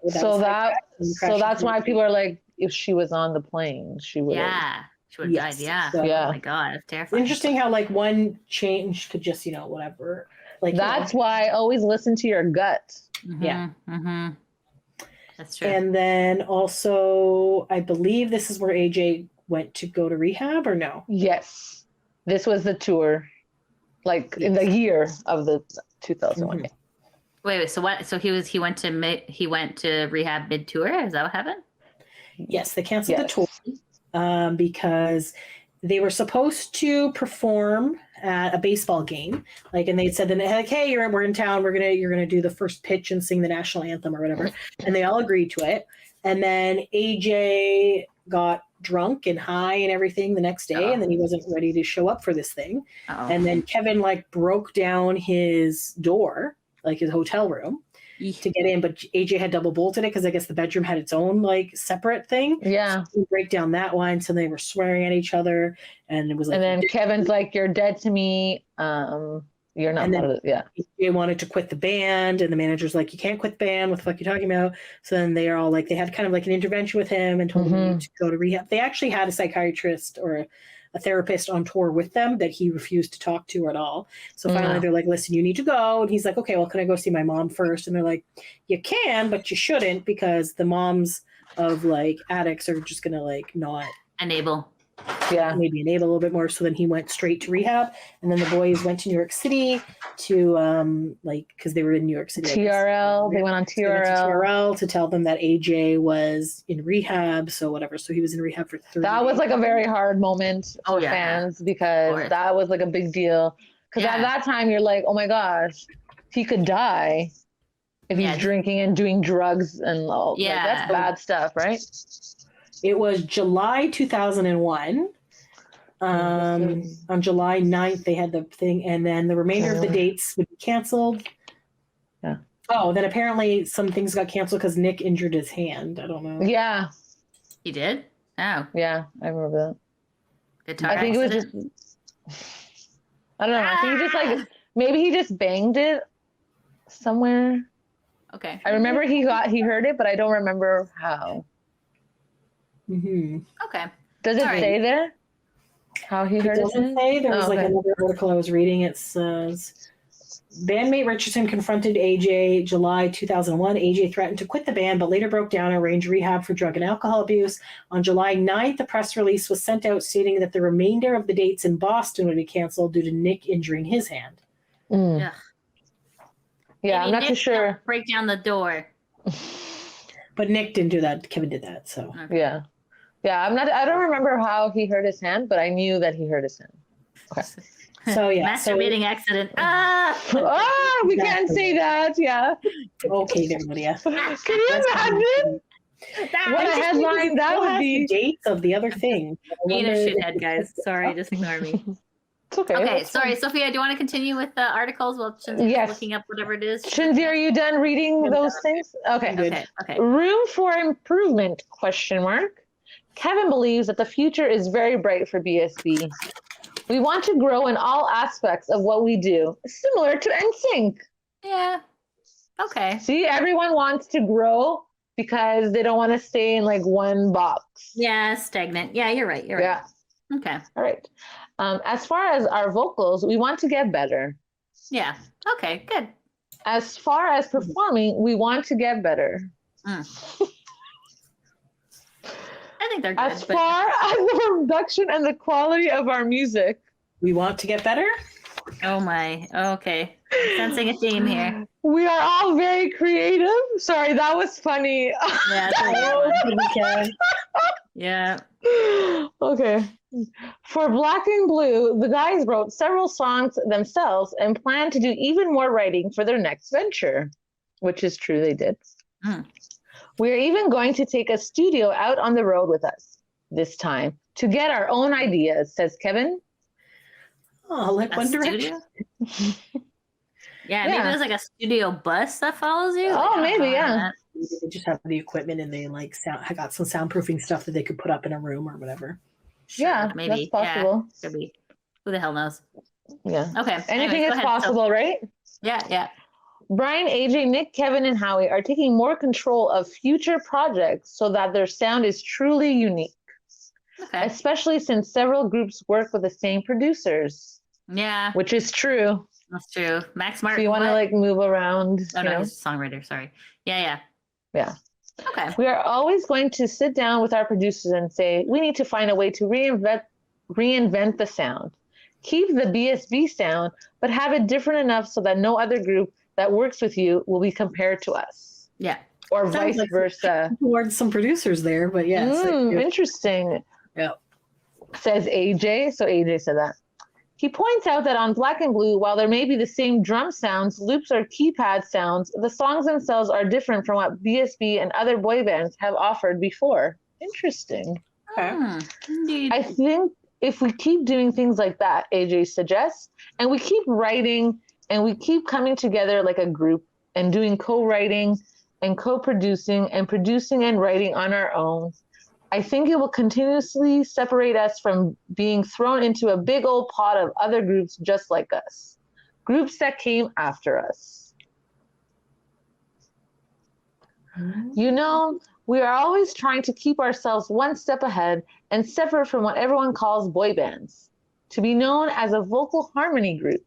Speaker 12: So that's why people are like, if she was on the plane, she would have.
Speaker 10: She would have died. Yeah.
Speaker 11: So,
Speaker 10: oh my God, it's terrifying.
Speaker 11: Interesting how like one change could just, whatever. Like
Speaker 12: that's why always listen to your gut.
Speaker 11: Yeah.
Speaker 10: That's true.
Speaker 11: And then also, I believe this is where AJ went to go to rehab, or no?
Speaker 12: Yes, this was the tour, like in the year of the 2001.
Speaker 10: Wait. So what? So he went to rehab mid tour. Is that what happened?
Speaker 11: Yes, they canceled the tour because they were supposed to perform at a baseball game, and they'd said then, like, hey, we're in town, you're gonna do the first pitch and sing the national anthem or whatever, and they all agreed to it. And then AJ got drunk and high and everything the next day, and then he wasn't ready to show up for this thing. And then Kevin broke down his door, his hotel room, to get in, but AJ had double bolted it because I guess the bedroom had its own separate thing.
Speaker 12: Yeah,
Speaker 11: so break down that one, so they were swearing at each other, and it was
Speaker 12: and then Kevin's like, "You're dead to me. You're not." AJ
Speaker 11: wanted to quit the band, and the manager's like, "You can't quit the band. What the fuck are you talking about?" So then they are all they had kind of an intervention with him and told him to go to rehab. They actually had a psychiatrist or a therapist on tour with them that he refused to talk to at all. So finally they're like, listen, you need to go. And he's like, okay, well, can I go see my mom first? And they're like, you can, but you shouldn't, because the moms of addicts are just going to not
Speaker 10: enable.
Speaker 11: Maybe enable a little bit more. So then he went straight to rehab. And then the boys went to New York City to because they were in New York City.
Speaker 12: TRL. They went on
Speaker 11: TRL to tell them that AJ was in rehab. So whatever. So he was in rehab for 30
Speaker 12: That was a very hard moment for fans, because that was a big deal. Because at that time you're like, oh my gosh, he could die if he's drinking and doing drugs and all. That's bad stuff, right?
Speaker 11: It was July 2001. On July 9th, they had the thing, and then the remainder of the dates would be canceled.
Speaker 12: Yeah.
Speaker 11: Oh, then apparently some things got canceled because Nick injured his hand. I don't know.
Speaker 12: Yeah.
Speaker 10: He did? Oh.
Speaker 12: Yeah, I remember that.
Speaker 10: Guitar
Speaker 12: I think
Speaker 10: accident?
Speaker 12: it was just, I don't know. I think he just maybe he just banged it somewhere.
Speaker 10: Okay.
Speaker 12: I remember he heard it, but I don't remember how.
Speaker 10: Okay.
Speaker 12: Does it say there how he heard it?
Speaker 11: Doesn't say. There was another article I was reading. It says Bandmate Richardson confronted AJ July 2001. AJ threatened to quit the band, but later broke down and arranged rehab for drug and alcohol abuse. On July 9th, a press release was sent out stating that the remainder of the dates in Boston would be canceled due to Nick injuring his hand.
Speaker 10: Yeah,
Speaker 12: I'm not too sure.
Speaker 10: Break down the door.
Speaker 11: But Nick didn't do that. Kevin did that. So
Speaker 12: yeah. I don't remember how he hurt his hand, but I knew that he hurt his hand. Okay.
Speaker 11: So yeah,
Speaker 10: masturbating accident.
Speaker 12: We can't say that. Yeah.
Speaker 11: Okay, everybody. Yeah.
Speaker 12: Can you imagine what a headline that would be?
Speaker 11: Dates of the other thing.
Speaker 10: Being a shithead, guys. Sorry, just ignore me.
Speaker 12: It's okay.
Speaker 10: Okay, sorry, Sophia. Do you want to continue with the articles while Shinzi's looking up whatever it is?
Speaker 12: Shinzi, are you done reading those things? Okay.
Speaker 10: Okay.
Speaker 12: Room for improvement? ? Kevin believes that the future is very bright for BSB. We want to grow in all aspects of what we do, similar to NSYNC.
Speaker 10: Yeah. Okay.
Speaker 12: See, everyone wants to grow because they don't want to stay in like one box.
Speaker 10: Yeah, stagnant. Yeah, you're right.
Speaker 12: Yeah.
Speaker 10: Okay.
Speaker 12: All right. As far as our vocals, we want to get better.
Speaker 10: Yeah. Okay, good.
Speaker 12: As far as performing, we want to get better.
Speaker 10: I think they're good.
Speaker 12: As far as the production and the quality of our music,
Speaker 11: we want to get better.
Speaker 10: Oh my. Okay. Sensing a theme here.
Speaker 12: We are all very creative. Sorry, that was funny.
Speaker 10: Yeah. Yeah.
Speaker 12: Okay. For Black and Blue, the guys wrote several songs themselves and plan to do even more writing for their next venture, which is true, they did. We're even going to take a studio out on the road with us this time to get our own ideas, says Kevin.
Speaker 11: Oh, like One Direction.
Speaker 10: Yeah, maybe there's like a studio bus that follows you.
Speaker 12: Oh, maybe, yeah.
Speaker 11: They just have the equipment and they like I got some soundproofing stuff that they could put up in a room or whatever.
Speaker 10: Sure,
Speaker 12: yeah, maybe. That's possible.
Speaker 10: Yeah, could be. Who the hell knows?
Speaker 12: Yeah.
Speaker 10: Okay.
Speaker 12: Anything is possible, right?
Speaker 10: Yeah.
Speaker 12: Brian, AJ, Nick, Kevin, and Howie are taking more control of future projects so that their sound is truly unique. Okay. Especially since several groups work with the same producers.
Speaker 10: Yeah.
Speaker 12: Which is true.
Speaker 10: That's true. Max Martin.
Speaker 12: So you want to like move around.
Speaker 10: Oh, no, he's a songwriter. Sorry. Yeah. Okay.
Speaker 12: We are always going to sit down with our producers and say, we need to find a way to reinvent the sound. Keep the BSB sound, but have it different enough so that no other group that works with you will be compared to us.
Speaker 10: Yeah.
Speaker 12: Or vice versa.
Speaker 11: Towards some producers there, but yes.
Speaker 12: Interesting.
Speaker 11: Yeah.
Speaker 12: Says AJ. So AJ said that. He points out that on Black and Blue, while there may be the same drum sounds, loops, or keypad sounds, the songs themselves are different from what BSB and other boy bands have offered before. Interesting.
Speaker 11: Okay.
Speaker 12: I think if we keep doing things like that, AJ suggests, and we keep writing and we keep coming together like a group and doing co-writing and co-producing and producing and writing on our own, I think it will continuously separate us from being thrown into a big old pot of other groups just like us. Groups that came after us. You know, we are always trying to keep ourselves one step ahead and separate from what everyone calls boy bands. To be known as a vocal harmony group.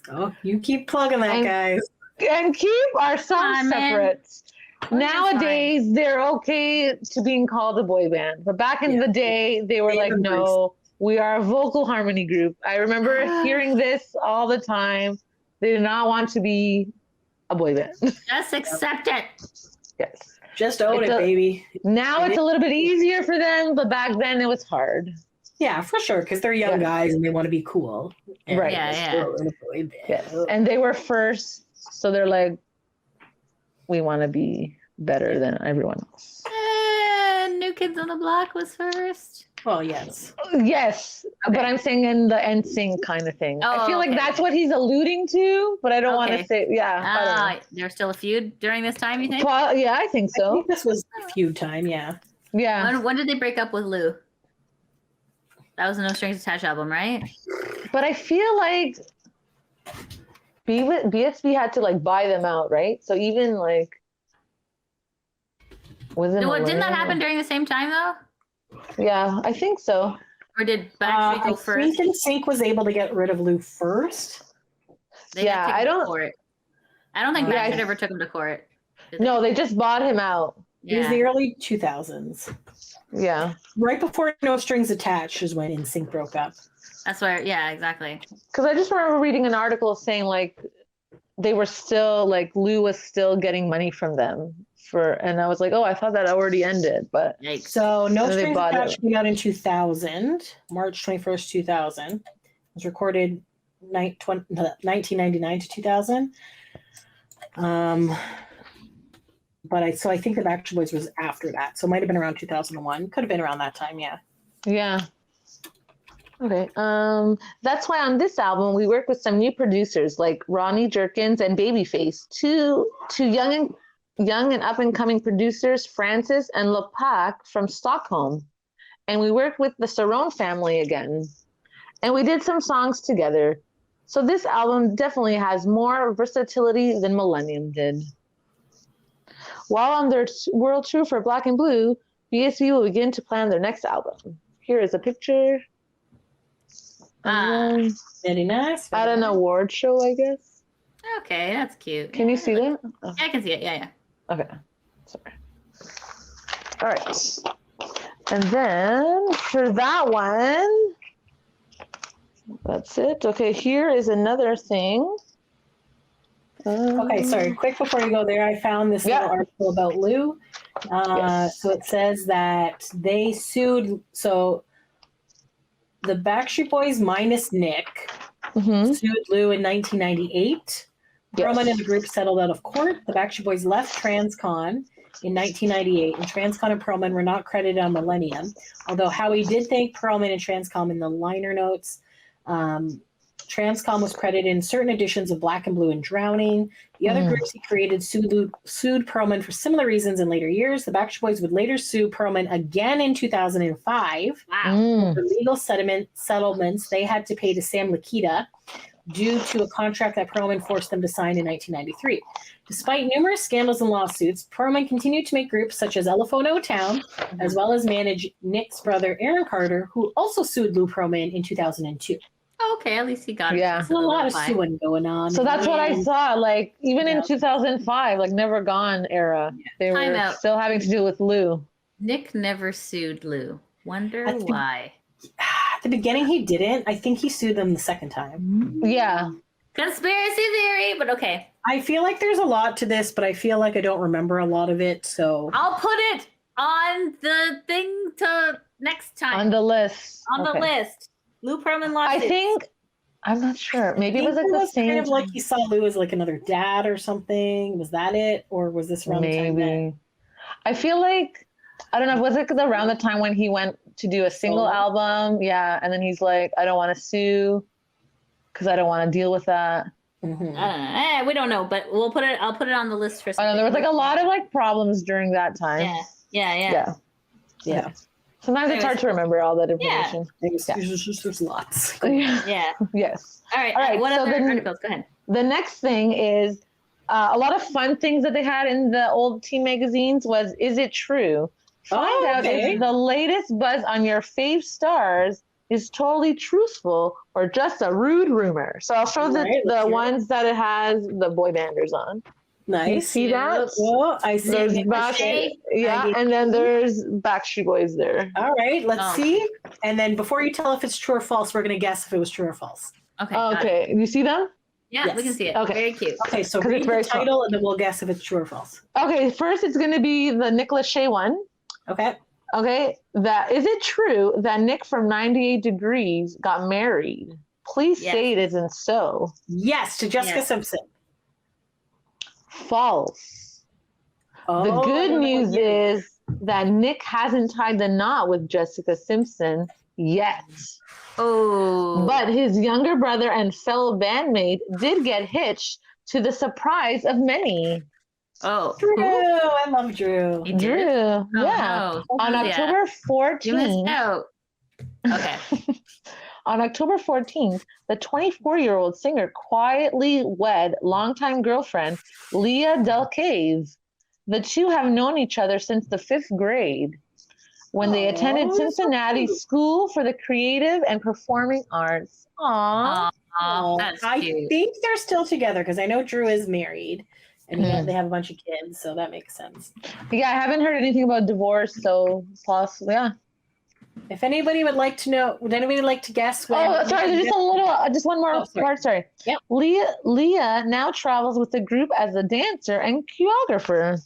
Speaker 11: Oh, you keep plugging that, guys.
Speaker 12: And keep our songs separate. Nowadays, they're okay to being called a boy band. But back in the day, they were like, no, we are a vocal harmony group. I remember hearing this all the time. They did not want to be a boy band.
Speaker 10: Just accept it.
Speaker 12: Yes.
Speaker 11: Just own it, baby.
Speaker 12: Now it's a little bit easier for them, but back then it was hard.
Speaker 11: Yeah, for sure, because they're young guys and they want to be cool. And
Speaker 12: right. Yes. And they were first, so they're like, we want to be better than everyone else.
Speaker 10: New Kids on the Block was first.
Speaker 11: Well, yes.
Speaker 12: Yes, but I'm saying in the NSYNC kind of thing. I feel like that's what he's alluding to, but I don't want to say,
Speaker 10: There's still a feud during this time, you think?
Speaker 12: Well, yeah, I think so.
Speaker 11: I think this was feud time, yeah.
Speaker 12: Yeah.
Speaker 10: When did they break up with Lou? That was the No Strings Attached album, right?
Speaker 12: But I feel like BSB had to like buy them out, right? So even like,
Speaker 10: didn't that happen during the same time though?
Speaker 12: Yeah, I think so.
Speaker 10: Or did Backstreet go first?
Speaker 11: I think NSYNC was able to get rid of Lou first.
Speaker 12: I don't.
Speaker 10: Court. I don't think Backstreet ever took him to court.
Speaker 12: No, they just bought him out.
Speaker 11: It was the early 2000s.
Speaker 12: Yeah.
Speaker 11: Right before No Strings Attached is when NSYNC broke up.
Speaker 10: That's where, yeah, exactly.
Speaker 12: Because I just remember reading an article saying like they were still like Lou was still getting money from them and I was like, oh, I thought that already ended, but
Speaker 11: so No Strings Attached came out in 2000, March 21st, 2000. It was recorded 1999 to 2000. But I think the Backstreet Boys was after that, so it might have been around 2001. Could have been around that time, yeah.
Speaker 12: Yeah. Okay. That's why on this album we work with some new producers like Ronnie Jerkins and Babyface, two young and up and coming producers, Francis and Lepak from Stockholm, and we worked with the Cerrone family again, and we did some songs together. So this album definitely has more versatility than Millennium did. While on their world tour for Black and Blue, BSB will begin to plan their next album. Here is a picture.
Speaker 11: Very nice.
Speaker 12: At an award show, I guess.
Speaker 10: Okay, that's cute.
Speaker 12: Can you see that?
Speaker 10: Oh. I can see it. Yeah.
Speaker 12: Okay. Sorry. All right. And then for that one, that's it. Okay, here is another thing.
Speaker 11: Okay, sorry. Quick before you go there, I found this little article about Lou. So it says that they sued. So the Backstreet Boys minus Nick sued Lou in 1998. Perlman and the group settled out of court. The Backstreet Boys left Transcon in 1998, and Transcon and Perlman were not credited on Millennium, although Howie did thank Perlman and Transcon in the liner notes. Transcom was credited in certain editions of Black and Blue and Drowning. The other groups he created sued Perlman for similar reasons in later years. The Backstreet Boys would later sue Perlman again in 2005. Wow. For legal settlements they had to pay to Sam Lakita due to a contract that Perlman forced them to sign in 1993. Despite numerous scandals and lawsuits, Perlman continued to make groups such as Elephone O-Town, as well as manage Nick's brother Aaron Carter, who also sued Lou Perlman in 2002.
Speaker 10: Okay, at least he got it.
Speaker 11: There's a lot of suing going on.
Speaker 12: So that's what I saw. Like even in 2005, like Never Gone era, they were still having to deal with Lou.
Speaker 10: Nick never sued Lou. Wonder why.
Speaker 11: At the beginning, he didn't. I think he sued them the second time.
Speaker 12: Yeah.
Speaker 10: Conspiracy theory, but okay.
Speaker 11: I feel like there's a lot to this, but I feel like I don't remember a lot of it. So
Speaker 10: I'll put it on the thing to next time.
Speaker 12: On the list.
Speaker 10: On the list. Lou Perlman lost
Speaker 12: I think, I'm not sure. Maybe it was like the same.
Speaker 11: Kind of like he saw Lou as like another dad or something. Was that it? Or was this around the time that...
Speaker 12: I feel like, I don't know, was it around the time when he went to do a single album? Yeah. And then he's like, I don't want to sue because I don't want to deal with that.
Speaker 10: We don't know, but I'll put it on the list for
Speaker 12: I know, there was like a lot of like problems during that time.
Speaker 10: Yeah.
Speaker 12: Sometimes it's hard to remember all that information.
Speaker 11: There's lots.
Speaker 10: Yeah.
Speaker 12: Yes.
Speaker 10: All right. What other articles? Go ahead.
Speaker 12: The next thing is a lot of fun things that they had in the old teen magazines was Is It True? Find out if the latest buzz on your fave stars is totally truthful or just a rude rumor. So I'll show the ones that it has the boy banders on.
Speaker 11: Nice.
Speaker 12: You see that?
Speaker 11: Well, I see.
Speaker 12: There's and then there's Backstreet Boys there.
Speaker 11: All right, let's see. And then before you tell if it's true or false, we're going to guess if it was true or false.
Speaker 10: Okay.
Speaker 12: You see them?
Speaker 10: Yeah, we can see it. Okay. Very cute.
Speaker 11: Okay, so read the title and then we'll guess if it's true or false.
Speaker 12: Okay, first it's going to be the Nick Lachey one.
Speaker 11: Okay.
Speaker 12: Is it true that Nick from 98 Degrees got married? Please say it isn't so.
Speaker 11: Yes, to Jessica Simpson.
Speaker 12: False. The good news is that Nick hasn't tied the knot with Jessica Simpson yet. But his younger brother and fellow bandmate did get hitched to the surprise of many.
Speaker 11: Drew. I love Drew.
Speaker 12: Drew. No. On October 14th.
Speaker 10: Okay.
Speaker 12: On October 14th, the 24-year-old singer quietly wed longtime girlfriend Leah Del Cave. The two have known each other since the 5th grade when they attended Cincinnati School for the Creative and Performing Arts. Aww.
Speaker 10: That's
Speaker 11: I
Speaker 10: cute.
Speaker 11: think they're still together because I know Drew is married and they have a bunch of kids, so that makes sense.
Speaker 12: Yeah, I haven't heard anything about divorce, so possibly, yeah.
Speaker 11: If anybody would like to know, would anybody like to guess? When
Speaker 12: Sorry, there's just one more part. Sorry.
Speaker 11: Yep.
Speaker 12: Leah now travels with the group as a dancer and choreographer.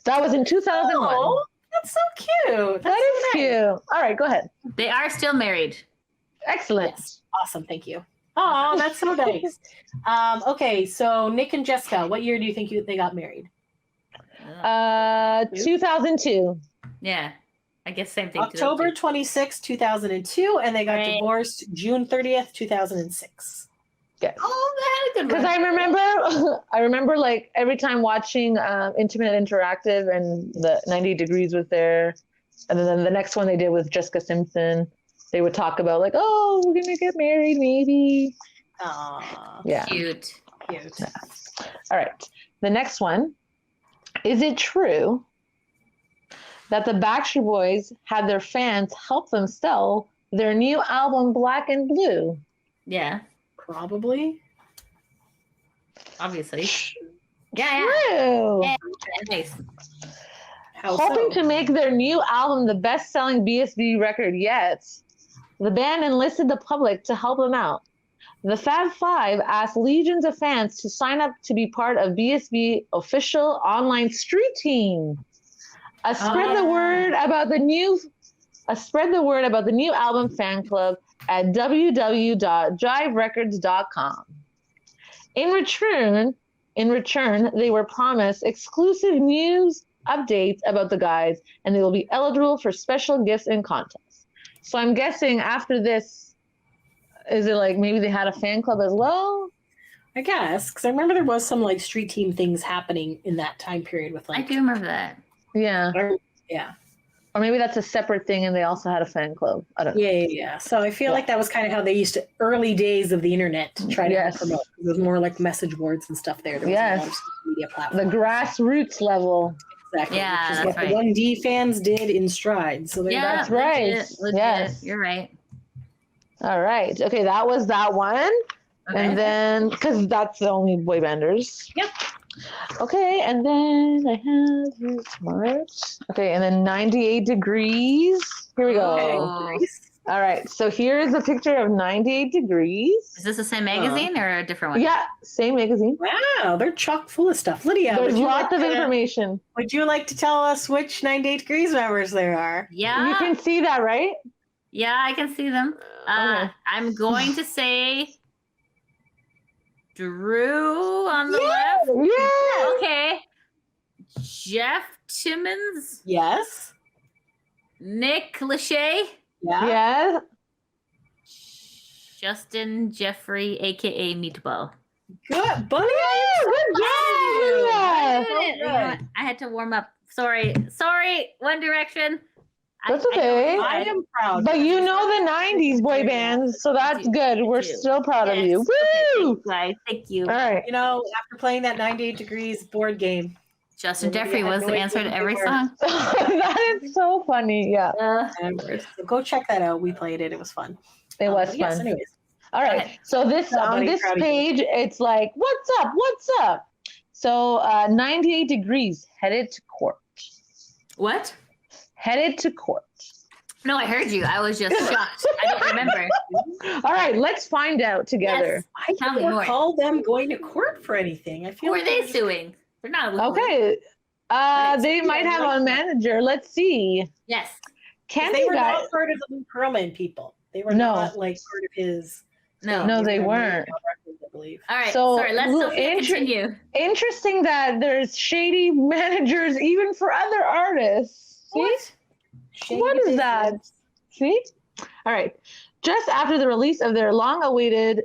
Speaker 12: That was in 2001.
Speaker 11: Oh, that's so cute.
Speaker 12: That is cute. All right, go ahead.
Speaker 10: They are still married.
Speaker 12: Excellent.
Speaker 11: Yes. Awesome. Thank you. Oh, that's so nice. Okay, so Nick and Jessica, what year do you think they got married?
Speaker 12: 2002.
Speaker 10: Yeah. I guess same thing.
Speaker 11: October 26, 2002, and they got divorced June 30th, 2006.
Speaker 12: Yes.
Speaker 10: Oh, they had a good
Speaker 12: Because I remember like every time watching Intimate Interactive and the 90 Degrees was there. And then the next one they did with Jessica Simpson, they would talk about like, oh, we're going to get married maybe.
Speaker 11: Aww.
Speaker 12: Yeah.
Speaker 10: Cute.
Speaker 12: Yeah. All right. The next one. Is it true that the Backstreet Boys had their fans help them sell their new album Black and Blue?
Speaker 10: Yeah.
Speaker 11: Probably.
Speaker 10: Obviously.
Speaker 12: True.
Speaker 10: Yeah. Nice.
Speaker 12: Hoping to make their new album the best-selling BSB record yet, the band enlisted the public to help them out. The Fab Five asked legions of fans to sign up to be part of BSB official online street team. Spread the word about the new album fan club at www.jiverecords.com. In return, they were promised exclusive news updates about the guys, and they will be eligible for special gifts and contests. So I'm guessing after this, is it like maybe they had a fan club as well?
Speaker 11: I guess, because I remember there was some like street team things happening in that time period with like.
Speaker 10: I do remember that.
Speaker 12: Yeah.
Speaker 11: Yeah.
Speaker 12: Or maybe that's a separate thing and they also had a fan club. I don't know.
Speaker 11: Yeah. So I feel like that was kind of how they used to, early days of the internet, to try to promote. It was more like message boards and stuff there. There was a lot of social media platforms.
Speaker 12: The grassroots level.
Speaker 11: Exactly.
Speaker 10: Yeah,
Speaker 11: which is
Speaker 10: that's
Speaker 11: what the 1D fans did in stride. So
Speaker 12: that's right.
Speaker 10: Legit.
Speaker 12: Yes.
Speaker 10: You're right.
Speaker 12: All right. Okay, that was that one. Okay. And then, because that's the only boy banders.
Speaker 11: Yep.
Speaker 12: Okay, and then I have this March. Okay, and then 98 Degrees. Here we go.
Speaker 11: Okay.
Speaker 12: All right, so here's a picture of 98 Degrees.
Speaker 10: Is this the same magazine or a different one?
Speaker 12: Yeah, same magazine.
Speaker 11: Wow, they're chock full of stuff. Lydia,
Speaker 12: there's lots of information.
Speaker 11: Would you like to tell us which 98 Degrees members there are?
Speaker 10: Yeah.
Speaker 12: You can see that, right?
Speaker 10: Yeah, I can see them.
Speaker 12: Okay.
Speaker 10: I'm going to say Drew on the left.
Speaker 12: Yeah.
Speaker 10: Okay. Jeff Timmons.
Speaker 11: Yes.
Speaker 10: Nick Lachey.
Speaker 11: Yeah.
Speaker 12: Yeah.
Speaker 10: Justin Jeffrey, aka Meatball.
Speaker 11: Good, buddy.
Speaker 12: Good job.
Speaker 10: I had to warm up. Sorry, One Direction.
Speaker 12: That's okay.
Speaker 11: I am proud.
Speaker 12: But you know the 90s boy bands, so that's good. We're still proud of you. Woo!
Speaker 10: Okay, guys, thank you.
Speaker 12: All right.
Speaker 11: You know, after playing that 98 Degrees board game,
Speaker 10: Justin Jeffrey was the answer to every song.
Speaker 12: That is so funny. Yeah.
Speaker 11: So go check that out. We played it. It was fun.
Speaker 12: It was fun.
Speaker 11: Yes, anyways.
Speaker 12: All right. So this on this page, it's like, what's up? What's up? So 98 Degrees headed to court.
Speaker 10: What?
Speaker 12: Headed to court.
Speaker 10: No, I heard you. I was just shocked. I don't remember.
Speaker 12: All right, let's find out together.
Speaker 11: Yes. I don't recall them going to court for anything. I feel.
Speaker 10: Who are they suing? They're not.
Speaker 12: Okay. They might have a manager. Let's see.
Speaker 10: Yes.
Speaker 11: They were not part of the Lou Pearlman people. They were not like part of his.
Speaker 10: No,
Speaker 12: they weren't.
Speaker 11: I believe.
Speaker 10: All right.
Speaker 12: So,
Speaker 10: sorry. Let's continue.
Speaker 12: Interesting that there's shady managers even for other artists.
Speaker 10: What?
Speaker 12: What is that? See? All right. Just after the release of their long-awaited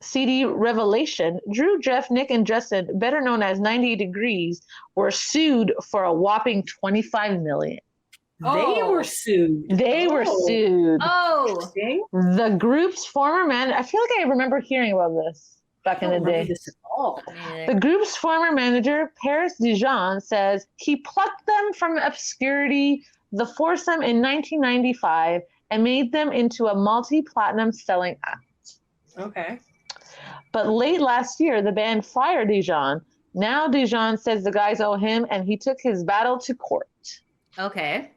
Speaker 12: CD Revelation, Drew, Jeff, Nick, and Justin, better known as 98 Degrees, were sued for a whopping $25 million.
Speaker 11: They were sued.
Speaker 12: They were sued.
Speaker 10: Oh.
Speaker 12: The group's former manager, I feel like I remember hearing about this back in the day.
Speaker 11: This at all.
Speaker 12: The group's former manager, Paris Dijon, says he plucked them from obscurity, the foursome, in 1995 and made them into a multi-platinum selling act.
Speaker 11: Okay.
Speaker 12: But late last year, the band fired Dijon. Now Dijon says the guys owe him, and he took his battle to court.
Speaker 10: Okay.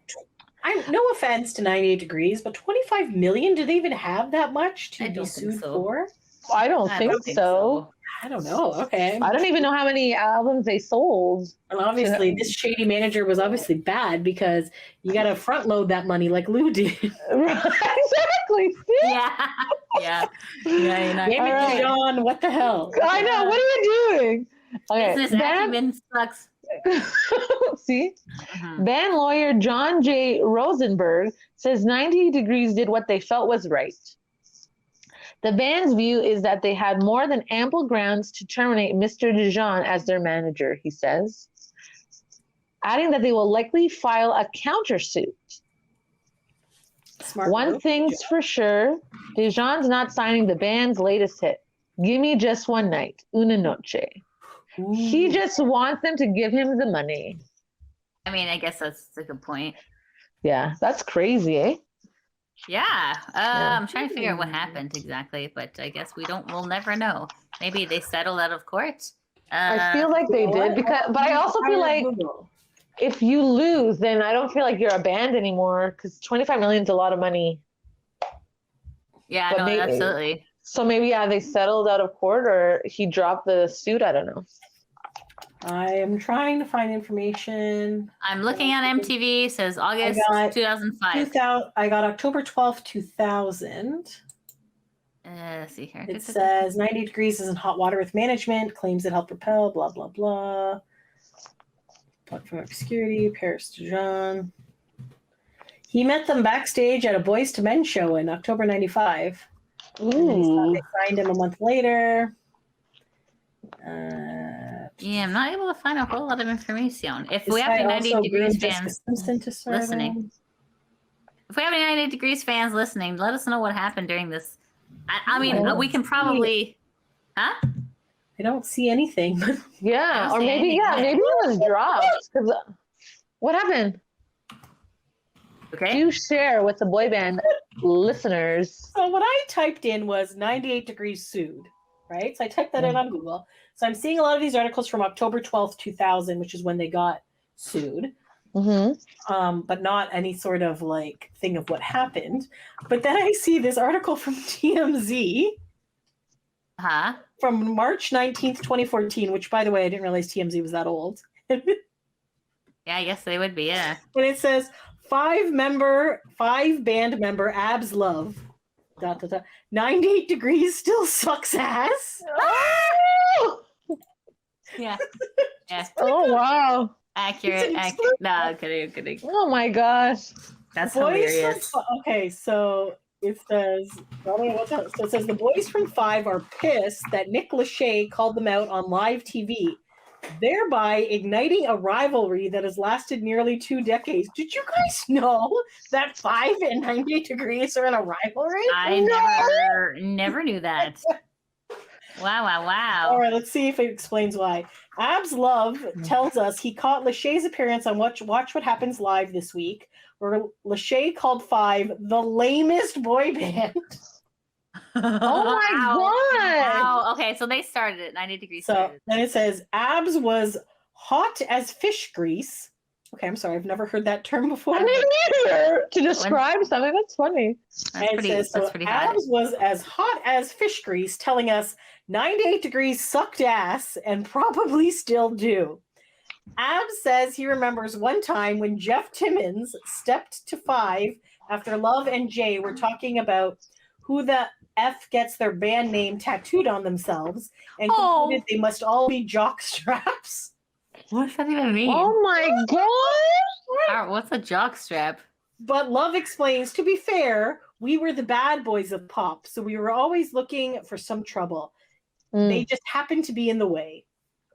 Speaker 11: No offense to 98 Degrees, but 25 million? Do they even have that much to be sued for?
Speaker 12: I don't think so.
Speaker 11: I don't know. Okay.
Speaker 12: I don't even know how many albums they sold.
Speaker 11: And obviously, this shady manager was obviously bad because you got to front load that money like Lou did.
Speaker 12: Exactly.
Speaker 10: Yeah. Yeah.
Speaker 11: Damn it, John, what the hell?
Speaker 12: I know. What are you doing? Okay.
Speaker 10: Business acumen sucks.
Speaker 12: See? Band lawyer John J. Rosenberg says 90 Degrees did what they felt was right. The band's view is that they had more than ample grounds to terminate Mr. Dijon as their manager, he says, adding that they will likely file a countersuit. One thing's for sure, Dijon's not signing the band's latest hit, Gimme Just One Night, Una Noche. He just wants them to give him the money.
Speaker 10: I mean, I guess that's a good point.
Speaker 12: Yeah, that's crazy, eh?
Speaker 10: Yeah. I'm trying to figure out what happened exactly, but I guess we'll never know. Maybe they settled out of court.
Speaker 12: I feel like they did, but I also feel like if you lose, then I don't feel like you're a band anymore because 25 million is a lot of money.
Speaker 10: Yeah, no, absolutely.
Speaker 12: So maybe, they settled out of court or he dropped the suit. I don't know.
Speaker 11: I am trying to find information.
Speaker 10: I'm looking at MTV. It says August 2005.
Speaker 11: I got October 12th, 2000.
Speaker 10: Let's see here.
Speaker 11: It says 90 Degrees is in hot water with management, claims it helped propel, blah, blah, blah. Plucked from obscurity, Paris Dijon. He met them backstage at a Boys to Men show in October 95.
Speaker 12: Ooh.
Speaker 11: They signed him a month later.
Speaker 10: Yeah, I'm not able to find a whole lot of information. If we have any 90 Degrees fans listening, let us know what happened during this. I mean, we can probably, huh?
Speaker 11: I don't see anything.
Speaker 12: Yeah, or maybe it was dropped. What happened?
Speaker 10: Okay.
Speaker 12: Do share with the boy band listeners.
Speaker 11: So what I typed in was 98 Degrees sued, right? So I typed that in on Google. So I'm seeing a lot of these articles from October 12th, 2000, which is when they got sued. But not any sort of like thing of what happened. But then I see this article from TMZ from March 19th, 2014, which, by the way, I didn't realize TMZ was that old.
Speaker 10: Yeah, I guess they would be, yeah.
Speaker 11: And it says, 5-band member Abs Love. ... 98 Degrees still sucks ass.
Speaker 10: Yeah. Yeah.
Speaker 12: Oh, wow.
Speaker 10: Accurate. No, kidding.
Speaker 12: Oh my gosh.
Speaker 10: That's hilarious.
Speaker 11: Okay, so it says, so it says the boys from 5 are pissed that Nick Lachey called them out on live TV, thereby igniting a rivalry that has lasted nearly 2 decades. Did you guys know that 5 and 98 Degrees are in a rivalry?
Speaker 10: I never knew that. Wow.
Speaker 11: All right, let's see if it explains why. Abs Love tells us he caught Lachey's appearance on Watch What Happens Live this week, where Lachey called 5 the lamest boy band.
Speaker 12: Oh my god!
Speaker 10: Wow. Okay, so they started it. 90 Degrees.
Speaker 11: So then it says Abs was hot as fish grease. Okay, I'm sorry, I've never heard that term before.
Speaker 12: I didn't either. To describe something, that's funny.
Speaker 10: That's pretty hot.
Speaker 11: Abs was as hot as fish grease, telling us 98 Degrees sucked ass and probably still do. Abs says he remembers one time when Jeff Timmons stepped to 5 after Love and Jay were talking about who the F gets their band name tattooed on themselves and concluded they must all be jock straps.
Speaker 10: What does that even mean?
Speaker 12: Oh my god!
Speaker 10: What's a jock strap?
Speaker 11: But Love explains, to be fair, we were the bad boys of pop, so we were always looking for some trouble. They just happened to be in the way.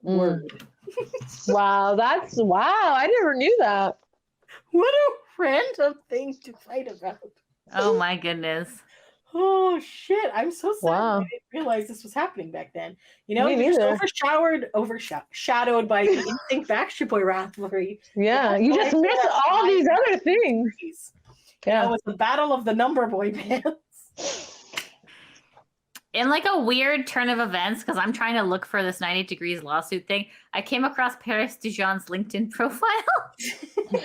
Speaker 11: Word.
Speaker 12: Wow, I never knew that.
Speaker 11: What a random thing to fight about.
Speaker 10: Oh my goodness.
Speaker 11: Oh shit! I'm so sad.
Speaker 12: Wow.
Speaker 11: I didn't realize this was happening back then. You know,
Speaker 12: Me
Speaker 11: you're
Speaker 12: neither.
Speaker 11: overshadowed by the NSYNC Backstreet Boy rivalry.
Speaker 12: Yeah, you just miss all these other things.
Speaker 11: Yeah, it was the battle of the number boy bands.
Speaker 10: In like a weird turn of events, because I'm trying to look for this 98 Degrees lawsuit thing, I came across Paris Dijon's LinkedIn profile. And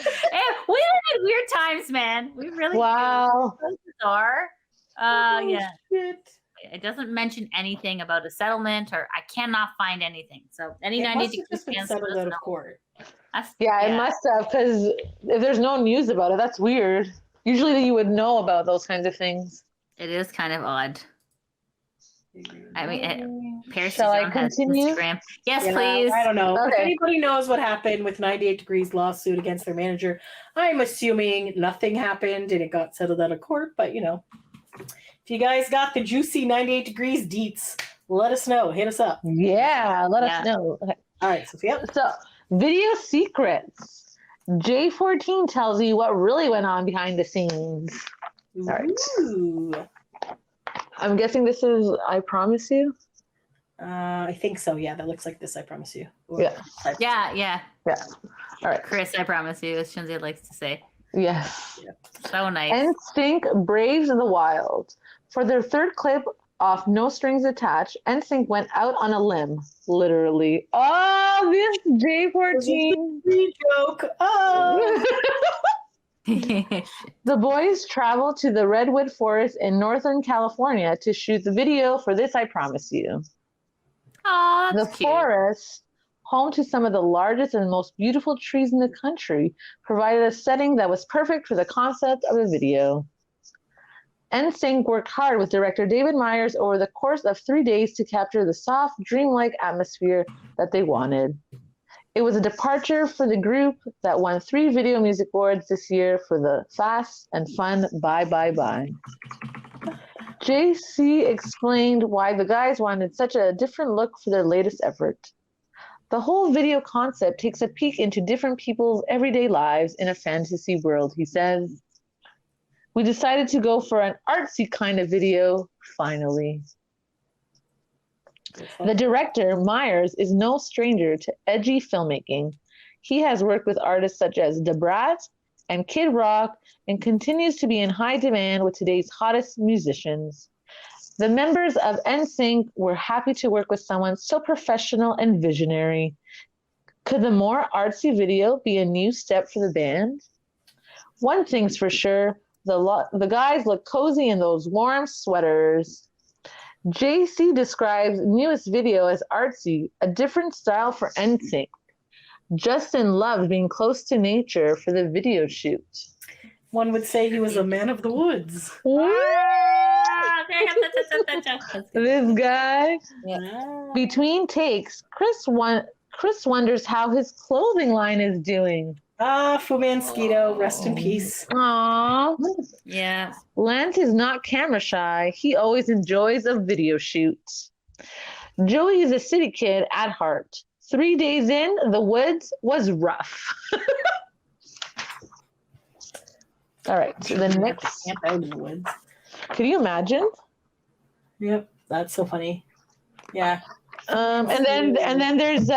Speaker 10: we live in weird times, man. We really
Speaker 12: Wow.
Speaker 10: do. So bizarre. Yeah.
Speaker 11: Shit.
Speaker 10: It doesn't mention anything about a settlement, or I cannot find anything. So any
Speaker 11: It
Speaker 10: 90
Speaker 11: must have
Speaker 10: Degrees
Speaker 11: just been
Speaker 10: fans,
Speaker 11: settled
Speaker 10: let us
Speaker 11: out of
Speaker 10: know.
Speaker 11: court.
Speaker 12: Yeah, it must have, because if there's no news about it, that's weird. Usually you would know about those kinds of things.
Speaker 10: It is kind of odd. I mean, Paris
Speaker 12: Shall I
Speaker 10: Dijon has
Speaker 12: continue?
Speaker 10: Instagram. Yes,
Speaker 11: Yeah,
Speaker 10: please.
Speaker 11: I don't know. If
Speaker 12: Okay.
Speaker 11: anybody knows what happened with 98 Degrees lawsuit against their manager, I'm assuming nothing happened and it got settled out of court. But, you know, if you guys got the juicy 98 Degrees deets, let us know. Hit us up.
Speaker 12: Yeah, let us know. Okay.
Speaker 11: All right, Sophia.
Speaker 12: So, video secrets. J-14 tells you what really went on behind the scenes. All right.
Speaker 11: Ooh.
Speaker 12: I'm guessing this is I Promise You?
Speaker 11: I think so. Yeah, that looks like this. I promise you. Or-
Speaker 12: Yeah.
Speaker 10: Yeah.
Speaker 12: Yeah. All right.
Speaker 10: Chris, I promise you, as Shinzi likes to say.
Speaker 12: Yes.
Speaker 10: So nice.
Speaker 12: NSYNC braves the wild. For their third clip off No Strings Attached, NSYNC went out on a limb, literally. Oh, this J-14.
Speaker 11: joke. Oh.
Speaker 12: The boys traveled to the Redwood Forest in Northern California to shoot the video for this I Promise You.
Speaker 10: Oh,
Speaker 12: The
Speaker 10: that's cute.
Speaker 12: forest, home to some of the largest and most beautiful trees in the country, provided a setting that was perfect for the concept of the video. NSYNC worked hard with director David Myers over the course of 3 days to capture the soft, dreamlike atmosphere that they wanted. It was a departure for the group that won 3 Video Music Awards this year for the fast and fun Bye Bye Bye. JC explained why the guys wanted such a different look for their latest effort. The whole video concept takes a peek into different people's everyday lives in a fantasy world, he says. We decided to go for an artsy kind of video, finally. The director, Myers, is no stranger to edgy filmmaking. He has worked with artists such as Da Brat and Kid Rock and continues to be in high demand with today's hottest musicians. The members of NSYNC were happy to work with someone so professional and visionary. Could the more artsy video be a new step for the band? One thing's for sure, the guys look cozy in those warm sweaters. JC describes newest video as artsy, a different style for NSYNC. Justin loved being close to nature for the video shoot.
Speaker 11: One would say he was a man of the woods.
Speaker 12: This guy.
Speaker 11: Yeah.
Speaker 12: Between takes, Chris wonders how his clothing line is doing.
Speaker 11: Fu Manskito, rest in peace.
Speaker 12: Aww.
Speaker 10: Yeah.
Speaker 12: Lance is not camera shy. He always enjoys a video shoot. Joey is a city kid at heart. 3 days in, the woods was rough. All right, so the next.
Speaker 11: Camp out in the woods.
Speaker 12: Can you imagine?
Speaker 11: Yep, that's so funny. Yeah.
Speaker 12: And then there's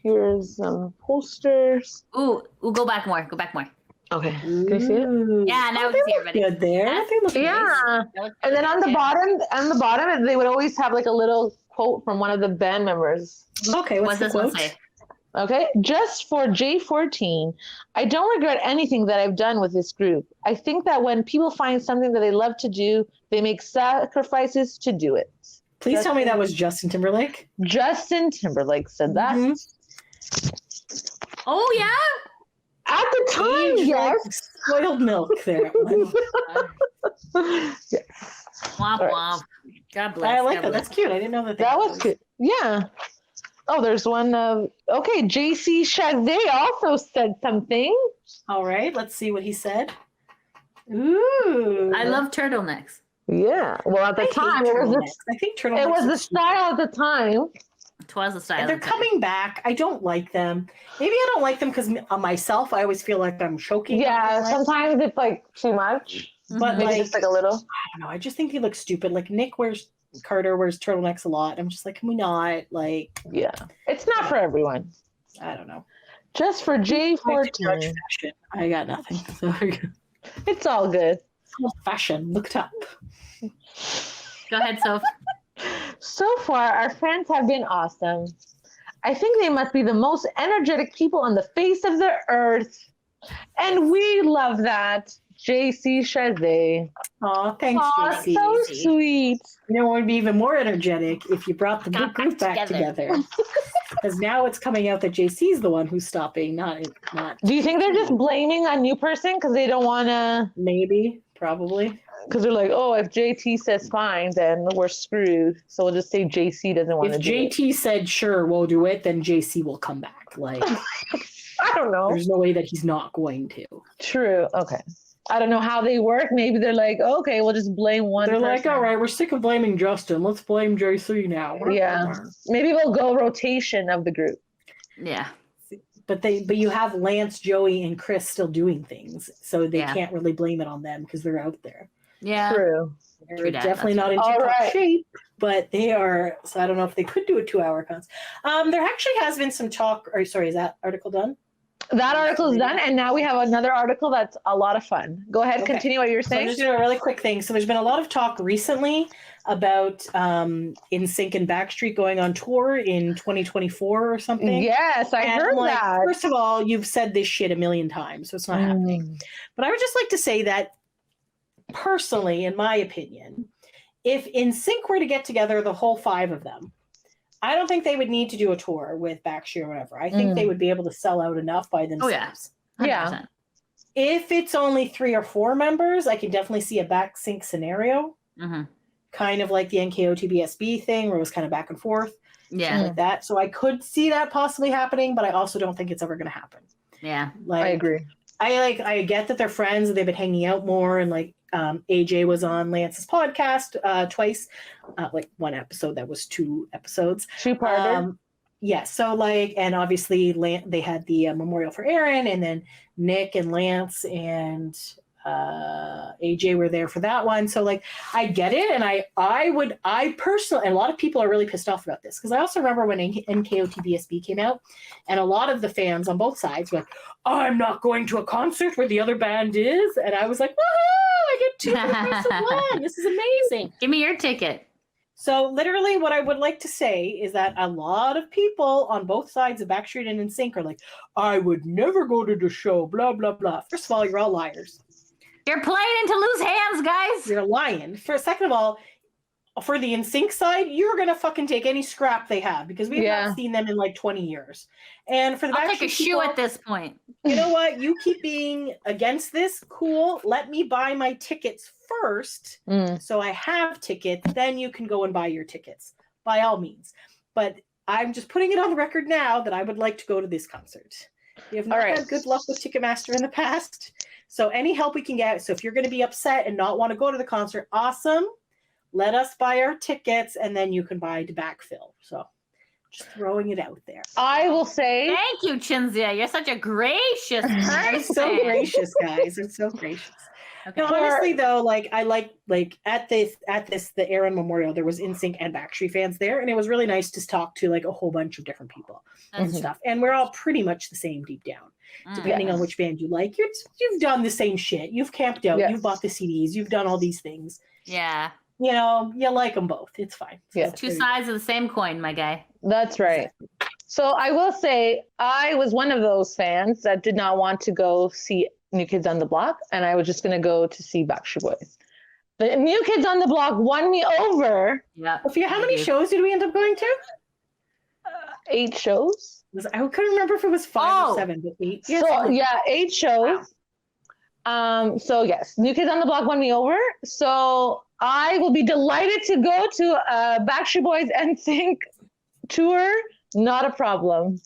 Speaker 12: here's some posters.
Speaker 10: Ooh, go back more. Go back more.
Speaker 12: Okay, can you see it?
Speaker 10: Yeah, now we can see everybody.
Speaker 11: Good there. They look
Speaker 12: Yeah.
Speaker 11: nice.
Speaker 12: And then on the bottom, they would always have like a little quote from one of the band members.
Speaker 11: Okay, what's
Speaker 10: What's
Speaker 11: the
Speaker 10: this one
Speaker 11: quote?
Speaker 10: say?
Speaker 12: Okay, just for J-14, I don't regret anything that I've done with this group. I think that when people find something that they love to do, they make sacrifices to do it.
Speaker 11: Please tell me that was Justin Timberlake.
Speaker 12: Justin Timberlake said that.
Speaker 11: Mhm.
Speaker 10: Oh, yeah?
Speaker 12: At the time,
Speaker 11: Aged like
Speaker 12: yes.
Speaker 11: spoiled milk there.
Speaker 12: Yes.
Speaker 10: Womp
Speaker 12: All right.
Speaker 10: womp. God bless.
Speaker 11: I like
Speaker 10: God
Speaker 11: that.
Speaker 10: bless.
Speaker 11: That's cute. I didn't know that.
Speaker 12: That was good. Yeah. Oh, there's one of, okay, JC Chazé also said something.
Speaker 11: All right, let's see what he said. Ooh.
Speaker 10: I love turtlenecks.
Speaker 12: Yeah. Well, at the
Speaker 11: I hate
Speaker 12: time, it
Speaker 11: turtlenecks.
Speaker 12: was
Speaker 11: I think turtlenecks.
Speaker 12: it was
Speaker 11: are
Speaker 12: the style at the time.
Speaker 10: Twas the style.
Speaker 11: And they're
Speaker 10: of the time.
Speaker 11: coming back. I don't like them. Maybe I don't like them because myself, I always feel like I'm choking.
Speaker 12: Yeah,
Speaker 11: on them.
Speaker 12: sometimes it's like too much.
Speaker 11: But
Speaker 12: Maybe
Speaker 11: like,
Speaker 12: just like a little.
Speaker 11: I don't know. I just think they look stupid. Like Carter wears turtlenecks a lot. I'm just like, can we not? Like,
Speaker 12: Yeah. It's not for everyone.
Speaker 11: I don't know.
Speaker 12: Just for
Speaker 11: I judge
Speaker 12: J-14.
Speaker 11: fashion. I got nothing. So
Speaker 12: It's all good.
Speaker 11: fashion. Look it up.
Speaker 10: Go ahead, Soph.
Speaker 12: So far, our fans have been awesome. I think they must be the most energetic people on the face of the earth. And we love that. JC Chazé.
Speaker 11: Aw, thanks, JC.
Speaker 12: So sweet.
Speaker 11: You know what would be even more energetic if you brought the group back together. Because now it's coming out that JC's the one who's stopping, not.
Speaker 12: Do you think they're just blaming a new person because they don't want to?
Speaker 11: Maybe, probably.
Speaker 12: Because they're like, oh, if JT says fine, then we're screwed. So we'll just say JC doesn't want to do it.
Speaker 11: If JT said sure, we'll do it, then JC will come back. Like,
Speaker 12: I don't know.
Speaker 11: There's no way that he's not going to.
Speaker 12: True. Okay. I don't know how they work. Maybe they're like, okay, we'll just blame one person.
Speaker 11: They're like, all right, we're sick of blaming Justin. Let's blame JC now.
Speaker 12: Yeah. Maybe we'll go rotation of the group.
Speaker 10: Yeah.
Speaker 11: But you have Lance, Joey, and Chris still doing things, so they can't really blame it on them because they're out there.
Speaker 10: Yeah.
Speaker 12: True.
Speaker 11: They're definitely not in tip-top shape, but they are. So I don't know if they could do a 2-hour cons. There actually has been some talk. Or sorry, is that article done?
Speaker 12: That article is done, and now we have another article that's a lot of fun. Go ahead, continue what you're saying.
Speaker 11: So I'm just doing a really quick thing. So there's been a lot of talk recently about NSYNC and Backstreet going on tour in 2024 or something.
Speaker 12: Yes, I heard that.
Speaker 11: First of all, you've said this shit a million times, so it's not happening. But I would just like to say that, personally, in my opinion, if NSYNC were to get together, the whole 5 of them, I don't think they would need to do a tour with Backstreet or whatever. I think they would be able to sell out enough by themselves.
Speaker 10: Oh, yeah.
Speaker 11: If it's only 3 or 4 members, I can definitely see a back-sync scenario. Kind of like the NKOTBSB thing where it was kind of back and forth.
Speaker 10: Yeah.
Speaker 11: Like that. So I could see that possibly happening, but I also don't think it's ever going to happen.
Speaker 10: Yeah.
Speaker 11: Like,
Speaker 12: I agree.
Speaker 11: I get that they're friends and they've been hanging out more, and like AJ was on Lance's podcast twice, like one episode that was 2 episodes.
Speaker 12: 2-parter.
Speaker 11: Yeah, so like, and obviously they had the memorial for Aaron, and then Nick and Lance and AJ were there for that one. So like, I get it, and I personally, and a lot of people are really pissed off about this, because I also remember when NKOTBSB came out, and a lot of the fans on both sides were like, I'm not going to a concert where the other band is, and I was like, woohoo, I get 2 for the price of 1. This is amazing.
Speaker 10: Give me your ticket.
Speaker 11: So literally what I would like to say is that a lot of people on both sides of Backstreet and NSYNC are like, I would never go to the show, blah, blah, blah. First of all, you're all liars.
Speaker 10: You're playing into loose hands, guys.
Speaker 11: You're lying. Second of all, for the NSYNC side, you're going to fucking take any scrap they have, because we've not seen them in like 20 years. And for the
Speaker 10: I'll take a shoe at this point.
Speaker 11: You know what? You keep being against this. Cool. Let me buy my tickets first. So I have tickets. Then you can go and buy your tickets, by all means. But I'm just putting it on the record now that I would like to go to this concert. We have not had good luck with Ticketmaster in the past. So any help we can get. So if you're going to be upset and not want to go to the concert, awesome. Let us buy our tickets, and then you can buy to backfill. So just throwing it out there.
Speaker 12: I will say
Speaker 10: thank you, Chinzia. You're such a gracious person.
Speaker 11: I'm so gracious, guys. I'm so gracious. Okay. No, honestly though, like I like at this the Aaron Memorial, there was NSYNC and Backstreet fans there, and it was really nice to talk to like a whole bunch of different people and stuff. And we're all pretty much the same deep down, depending on which band you like. You've done the same shit. You've camped out. You've bought the CDs. You've done all these things.
Speaker 10: Yeah.
Speaker 11: You know, you like them both. It's fine.
Speaker 12: Yeah.
Speaker 10: 2 sides of the same coin, my guy.
Speaker 12: That's right. So I will say I was one of those fans that did not want to go see New Kids on the Block, and I was just going to go to see Backstreet Boys. The New Kids on the Block won me over.
Speaker 10: Yeah.
Speaker 11: Sophia, how many shows did we end up going to?
Speaker 12: 8 shows.
Speaker 11: I couldn't remember if it was 5 or 7, but 8.
Speaker 12: So yeah, 8 shows. Wow. So yes, New Kids on the Block won me over. So I will be delighted to go to a Backstreet Boys NSYNC tour. Not a problem.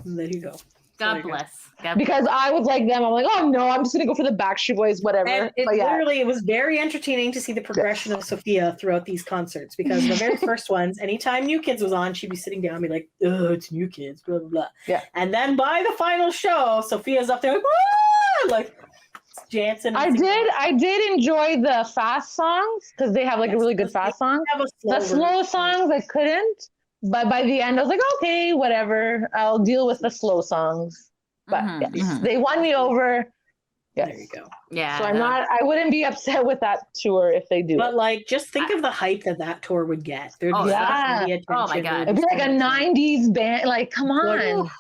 Speaker 11: There you go.
Speaker 10: God bless.
Speaker 11: Because I was like them. I'm like, oh no, I'm just gonna go for the Backstreet Boys, whatever. And it was very entertaining to see the progression of Sofia throughout these concerts, because the very first ones, anytime New Kids was on, she'd be sitting down and be like, oh, it's New Kids, blah blah blah. Yeah. And then by the final show, Sophia's up there like Jansen.
Speaker 12: I did enjoy the fast songs, because they have like a really good fast song. The slow songs I couldn't. But by the end, I was like, okay, whatever. I'll deal with the slow songs. But yes, they won me over. Yes.
Speaker 11: There you go.
Speaker 10: Yeah.
Speaker 12: So I wouldn't be upset with that tour if they do.
Speaker 11: But like, just think of the hype that tour would get. There'd be
Speaker 12: yeah.
Speaker 11: media attention.
Speaker 10: Oh my God.
Speaker 12: It'd be like a 90s band. Like, come on.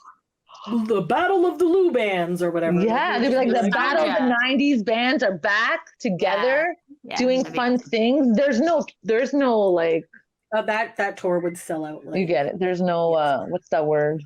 Speaker 11: The Battle of the Lou bands or whatever.
Speaker 12: Yeah, they'd be like the Battle of the 90s bands are back together doing fun things. There's no like
Speaker 11: that tour would sell out. Like,
Speaker 12: you get it. There's no what's that word?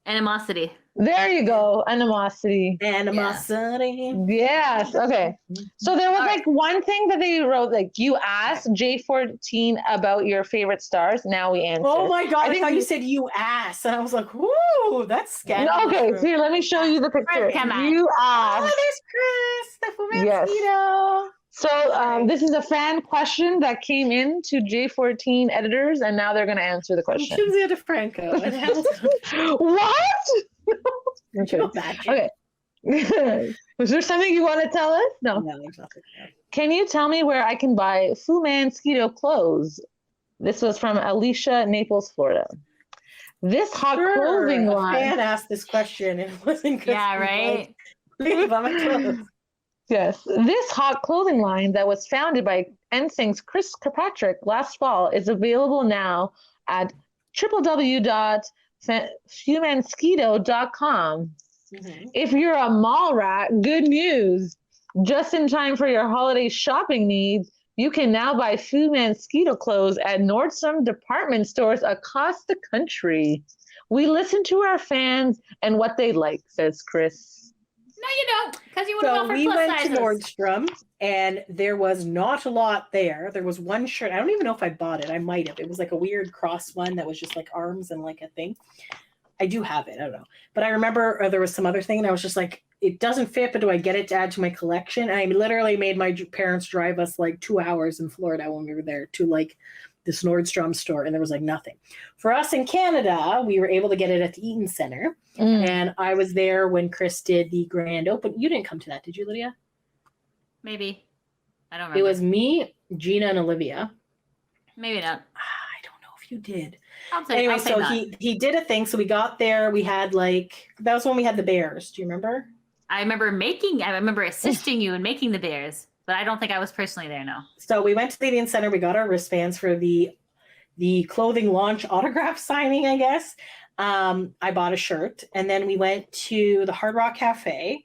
Speaker 10: Animosity.
Speaker 12: There you go. Animosity.
Speaker 11: Animosity.
Speaker 12: Yes. Okay. So there was like one thing that they wrote, like you asked J-14 about your favorite stars. Now we answer.
Speaker 11: Oh my God. I thought you said you asked. And I was like, whoa, that's scary.
Speaker 12: No, okay. So here, let me show you the picture. You asked.
Speaker 11: Oh, there's Chris, the Fu
Speaker 12: Yes.
Speaker 11: Mosquito.
Speaker 12: So this is a fan question that came in to J-14 editors, and now they're going to answer the question.
Speaker 11: Kimsey DeFranco.
Speaker 12: What? Okay. Was there something you want to tell us? No.
Speaker 11: No, there's nothing.
Speaker 12: Can you tell me where I can buy Fu Mosquito clothes? This was from Alicia, Naples, Florida. This hot clothing line.
Speaker 11: A fan asked this question and it wasn't good.
Speaker 10: Yeah, right?
Speaker 11: Please buy my clothes.
Speaker 12: Yes. This hot clothing line that was founded by NSYNC's Chris Kirkpatrick last fall is available now at www.fumosquito.com.
Speaker 11: Mm-hmm.
Speaker 12: If you're a mall rat, good news. Just in time for your holiday shopping needs, you can now buy Fu Mosquito clothes at Nordstrom department stores across the country. We listen to our fans and what they like, says Chris.
Speaker 10: No, you don't, because you would have offered
Speaker 11: we
Speaker 10: plus
Speaker 11: went
Speaker 10: sizes.
Speaker 11: to Nordstrom, and there was not a lot there. There was one shirt. I don't even know if I bought it. I might have. It was like a weird cross one that was just like arms and like a thing. I do have it. I don't know. But I remember there was some other thing, and I was just like, it doesn't fit, but do I get it to add to my collection? And I literally made my parents drive us like 2 hours in Florida when we were there to like this Nordstrom store, and there was like nothing. For us in Canada, we were able to get it at the Eaton Center. And I was there when Chris did the grand open. You didn't come to that, did you, Lydia?
Speaker 10: Maybe. I don't remember.
Speaker 11: It was me, Gina, and Olivia.
Speaker 10: Maybe not.
Speaker 11: I don't know if you did.
Speaker 10: Anyway,
Speaker 11: so he did a thing. So we got there. We had like, that was when we had the bears. Do you remember?
Speaker 10: I remember assisting you in making the bears, but I don't think I was personally there, no.
Speaker 11: So we went to the Eaton Center. We got our wristbands for the clothing launch autograph signing, I guess. I bought a shirt, and then we went to the Hard Rock Cafe,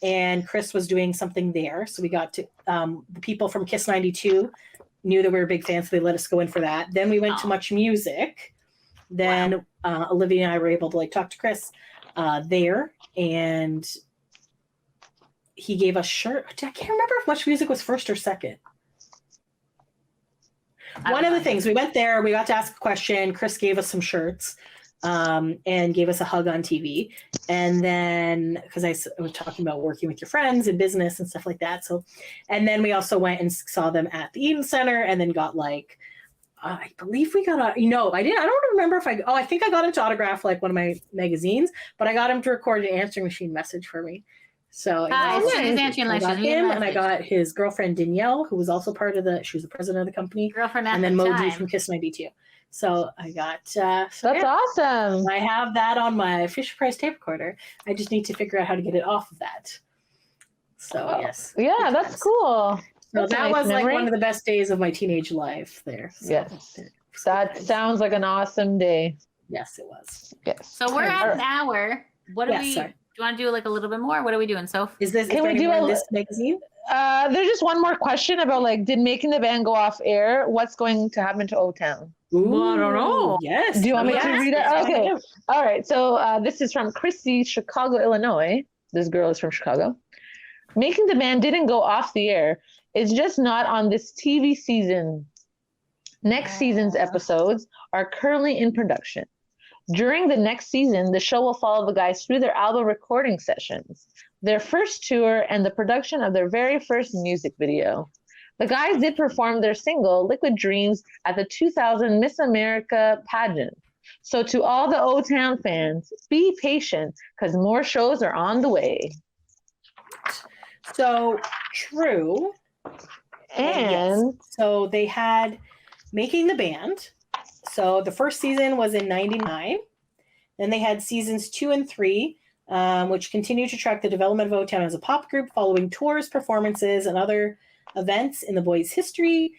Speaker 11: and Chris was doing something there. So we got to, the people from Kiss 92 knew that we were big fans, so they let us go in for that. Then we went to Much Music. Then Olivia and I were able to like talk to Chris there, and he gave us shirt. I can't remember if Much Music was first or second. One of the things, we went there, we got to ask a question. Chris gave us some shirts. And gave us a hug on TV. And then, because I was talking about working with your friends and business and stuff like that. So, and then we also went and saw them at the Eaton Center, and then got like, I believe we got I don't remember if I think I got him to autograph like one of my magazines, but I got him to record an answering machine message for me. So
Speaker 10: I got
Speaker 11: him, and I got his girlfriend Danielle, who was also she was the president of the company.
Speaker 10: Girlfriend at
Speaker 11: and then
Speaker 10: the
Speaker 11: Moji
Speaker 10: time.
Speaker 11: from Kiss 92. So I got
Speaker 12: that's awesome.
Speaker 11: I have that on my Fisher Price tape recorder. I just need to figure out how to get it off of that. So yes.
Speaker 12: Yeah, that's cool.
Speaker 11: So that was like one of the best days of my teenage life there. So,
Speaker 12: yes. That sounds like an awesome day.
Speaker 11: Yes, it was.
Speaker 12: Yes.
Speaker 10: So we're at an hour. What do we?
Speaker 11: Sorry.
Speaker 10: Do you want to do like a little bit more? What are we doing? So
Speaker 12: Can we do
Speaker 11: this magazine?
Speaker 12: There's just one more question about like, did Making the Band go off air? What's going to happen to O-Town?
Speaker 11: Ooh, I don't know. Yes.
Speaker 12: Do you want me to read it? Okay. All right. So this is from Chrissy, Chicago, Illinois. This girl is from Chicago. Making the Band didn't go off the air. It's just not on this TV season. Next season's episodes are currently in production. During the next season, the show will follow the guys through their album recording sessions, their first tour, and the production of their very first music video. The guys did perform their single, Liquid Dreams, at the 2000 Miss America pageant. So to all the O-Town fans, be patient, because more shows are on the way.
Speaker 11: So, true.
Speaker 12: And
Speaker 11: so they had Making the Band. So the first season was in 99. Then they had seasons 2 and 3. which continue to track the development of O-Town as a pop group following tours, performances, and other events in the boys' history.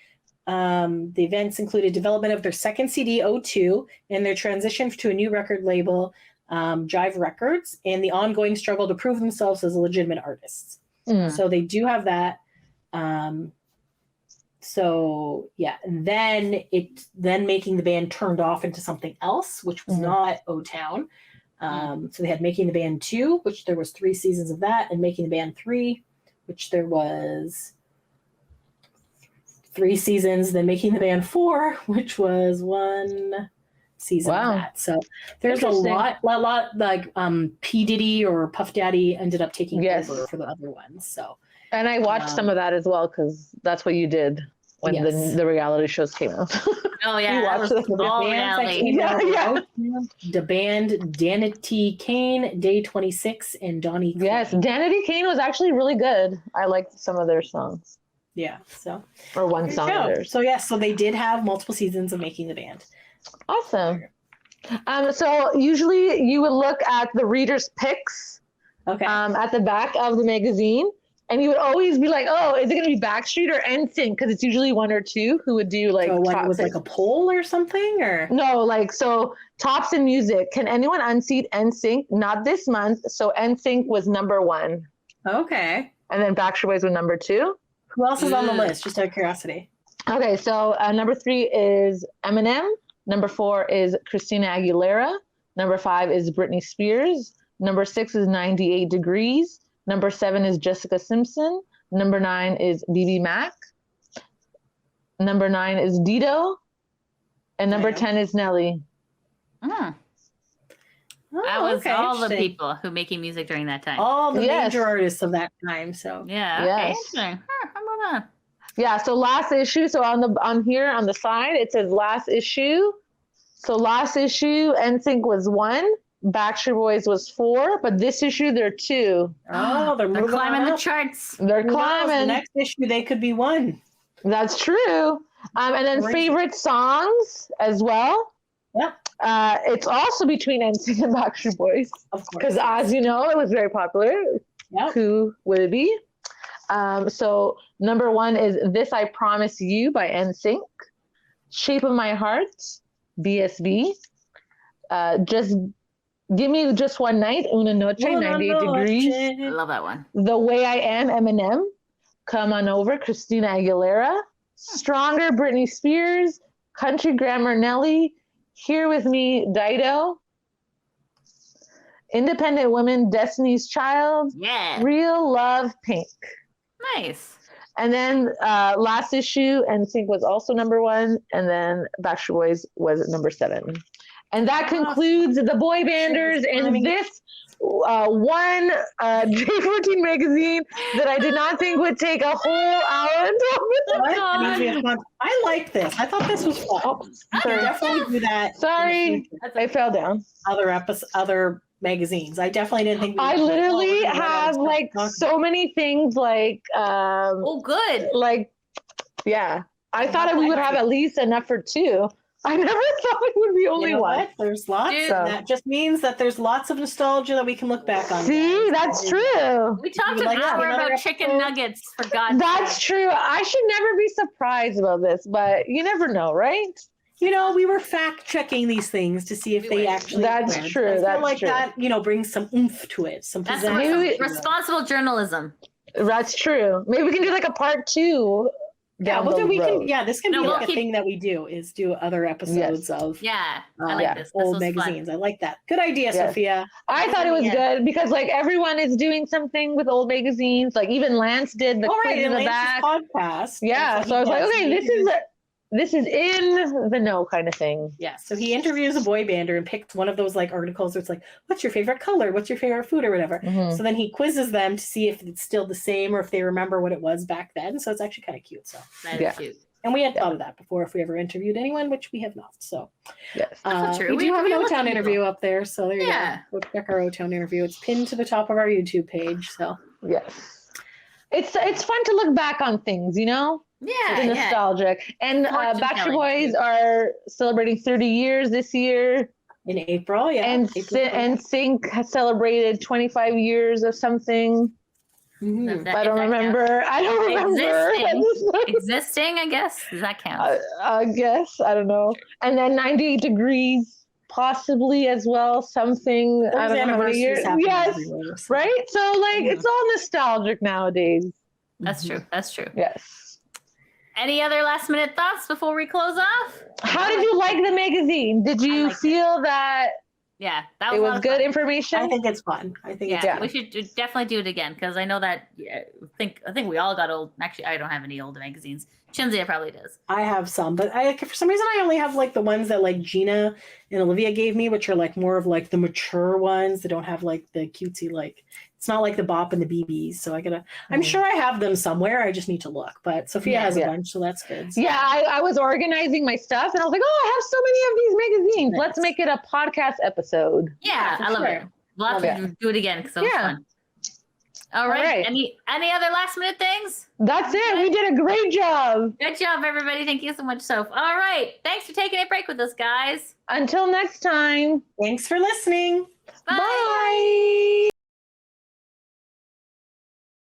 Speaker 11: The events included development of their second CD, O2, and their transition to a new record label, Jive Records, and the ongoing struggle to prove themselves as legitimate artists. So they do have that. So yeah, and then Making the Band turned off into something else, which was not O-Town. So they had Making the Band 2, which there was 3 seasons of that, and Making the Band 3, which there was 3 seasons, then Making the Band 4, which was 1 season of that. So there's a lot like P. Diddy or Puff Daddy ended up taking over for the other ones. So,
Speaker 12: and I watched some of that as well because that's what you did when the reality shows came out.
Speaker 10: Oh yeah, that was all reality.
Speaker 11: The band Danity Kane, Day 26, and Donnie.
Speaker 12: Yes, Danity Kane was actually really good. I liked some of their songs.
Speaker 11: Yeah, so
Speaker 12: or one song of theirs.
Speaker 11: So so they did have multiple seasons of Making the Band.
Speaker 12: Awesome. So usually you would look at the reader's picks at the back of the magazine, and you would always be like, oh, is it going to be Backstreet or NSYNC? Because it's usually 1 or 2 who would do like
Speaker 11: it was like a poll or something, or
Speaker 12: no, like so tops in music. Can anyone unseat NSYNC? Not this month. So NSYNC was number 1.
Speaker 11: Okay.
Speaker 12: And then Backstreet Boys were number 2.
Speaker 11: Who else is on the list? Just out of curiosity.
Speaker 12: Okay, so number 3 is Eminem. Number 4 is Christina Aguilera. Number 5 is Britney Spears. Number 6 is 98 Degrees. Number 7 is Jessica Simpson. Number 9 is BB Mac. Number 9 is Dido. And number 10 is Nelly.
Speaker 10: That was all the people who making music during that time.
Speaker 11: All the major artists of that time. So
Speaker 10: okay. How about that?
Speaker 12: Yeah, so last issue. So on here on the side it says last issue. So last issue, NSYNC was 1, Backstreet Boys was 4, but this issue they're 2.
Speaker 11: Oh, they're
Speaker 10: climbing the charts.
Speaker 12: They're climbing.
Speaker 11: The next issue they could be 1.
Speaker 12: That's true. And then favorite songs as well.
Speaker 11: Yeah.
Speaker 12: It's also between NSYNC and Backstreet Boys.
Speaker 11: Of course.
Speaker 12: Because as you know, it was very popular.
Speaker 11: Yep.
Speaker 12: Who would it be? So number 1 is This I Promise You by NSYNC. Shape of My Heart, BSB. Just Give Me Just One Night, Una Noche, 98 Degrees.
Speaker 10: I love that one.
Speaker 12: The Way I Am, Eminem. Come On Over, Christina Aguilera. Stronger, Britney Spears. Country Grammar, Nelly. Here With Me, Dido. Independent Women, Destiny's Child.
Speaker 10: Yeah.
Speaker 12: Real Love, Pink.
Speaker 10: Nice.
Speaker 12: And then last issue, NSYNC was also number 1, and then Backstreet Boys was number 7. And that concludes the boy banders in this one J-14 magazine that I did not think would take a whole hour to
Speaker 11: I like this. I thought this was fun.
Speaker 12: Oh,
Speaker 11: I can definitely do that.
Speaker 12: Sorry, I fell down.
Speaker 11: Other magazines. I definitely didn't think.
Speaker 12: I literally have like so many things like.
Speaker 10: Good.
Speaker 12: Like, yeah. I thought we would have at least enough for 2. I never thought it would be only 1.
Speaker 11: What? There's lots.
Speaker 10: Dude.
Speaker 11: That just means that there's lots of nostalgia that we can look back on.
Speaker 12: See, that's true.
Speaker 10: We talked an hour about chicken nuggets, for God's sake.
Speaker 12: That's true. I should never be surprised about this, but you never know, right?
Speaker 11: You know, we were fact checking these things to see if they actually.
Speaker 12: That's true. That's
Speaker 11: like
Speaker 12: true.
Speaker 11: that, brings some oomph to it. Some
Speaker 10: responsible journalism.
Speaker 12: That's true. Maybe we can do like a part 2.
Speaker 11: This can be like a thing that we do is do other episodes of
Speaker 10: I like this.
Speaker 11: Old magazines. Fun. I like that. Good idea, Sophia.
Speaker 12: I thought it was good because like everyone is doing something with old magazines. Like even Lance did the quiz in the back
Speaker 11: podcast.
Speaker 12: Yeah, so I was like, okay, this is in the know kind of thing.
Speaker 11: Yeah. So he interviews a boy bander and picks one of those like articles where it's like, what's your favorite color? What's your favorite food or whatever? Mm-hmm. So then he quizzes them to see if it's still the same or if they remember what it was back then. So it's actually kind of cute. So
Speaker 10: that is cute.
Speaker 11: And we had thought of that before if we ever interviewed anyone, which we have not. So
Speaker 12: yes,
Speaker 11: we do have an O-Town interview up there. So there you go. Go check our O-Town interview. It's pinned to the top of our YouTube page. So
Speaker 12: yes, it's fun to look back on things,
Speaker 10: Yeah,
Speaker 12: it's nostalgic. And Backstreet Boys are celebrating 30 years this year.
Speaker 11: In April, yeah.
Speaker 12: And NSYNC has celebrated 25 years of something.
Speaker 11: Mm-hmm.
Speaker 12: I don't remember.
Speaker 10: Existing, I guess. Does that count?
Speaker 12: I guess. I don't know. And then 98 Degrees, possibly as well. Something. I don't know how many years. Yes. Right? So, like, it's all nostalgic nowadays.
Speaker 10: That's true. That's true.
Speaker 12: Yes.
Speaker 10: Any other last minute thoughts before we close off?
Speaker 12: How did you like the magazine? Did you feel that?
Speaker 10: Yeah,
Speaker 12: that was good information.
Speaker 11: I think it's fun. I think
Speaker 10: we should definitely do it again because I know that. I think we all got old. Actually, I don't have any old magazines. Chinzia probably does.
Speaker 11: I have some, but for some reason I only have like the ones that like Gina and Olivia gave me, which are like more of like the mature ones that don't have like the cutesy like. It's not like the Bop and the BBs, so I'm sure I have them somewhere. I just need to look. But Sophia has a bunch, so that's good. So.
Speaker 12: Yeah, I was organizing my stuff, and I was like, "Oh, I have so many of these magazines.
Speaker 11: Nice.
Speaker 12: Let's make it a podcast episode."
Speaker 10: Yeah, I love it. We'll have to do it again because it was fun. All right. Any other last minute things?
Speaker 12: That's it. We did a great job.
Speaker 10: Good job, everybody. Thank you so much, Soph. All right. Thanks for taking a break with us, guys.
Speaker 12: Until next time.
Speaker 11: Thanks for listening.
Speaker 10: Bye.
Speaker 12: Bye.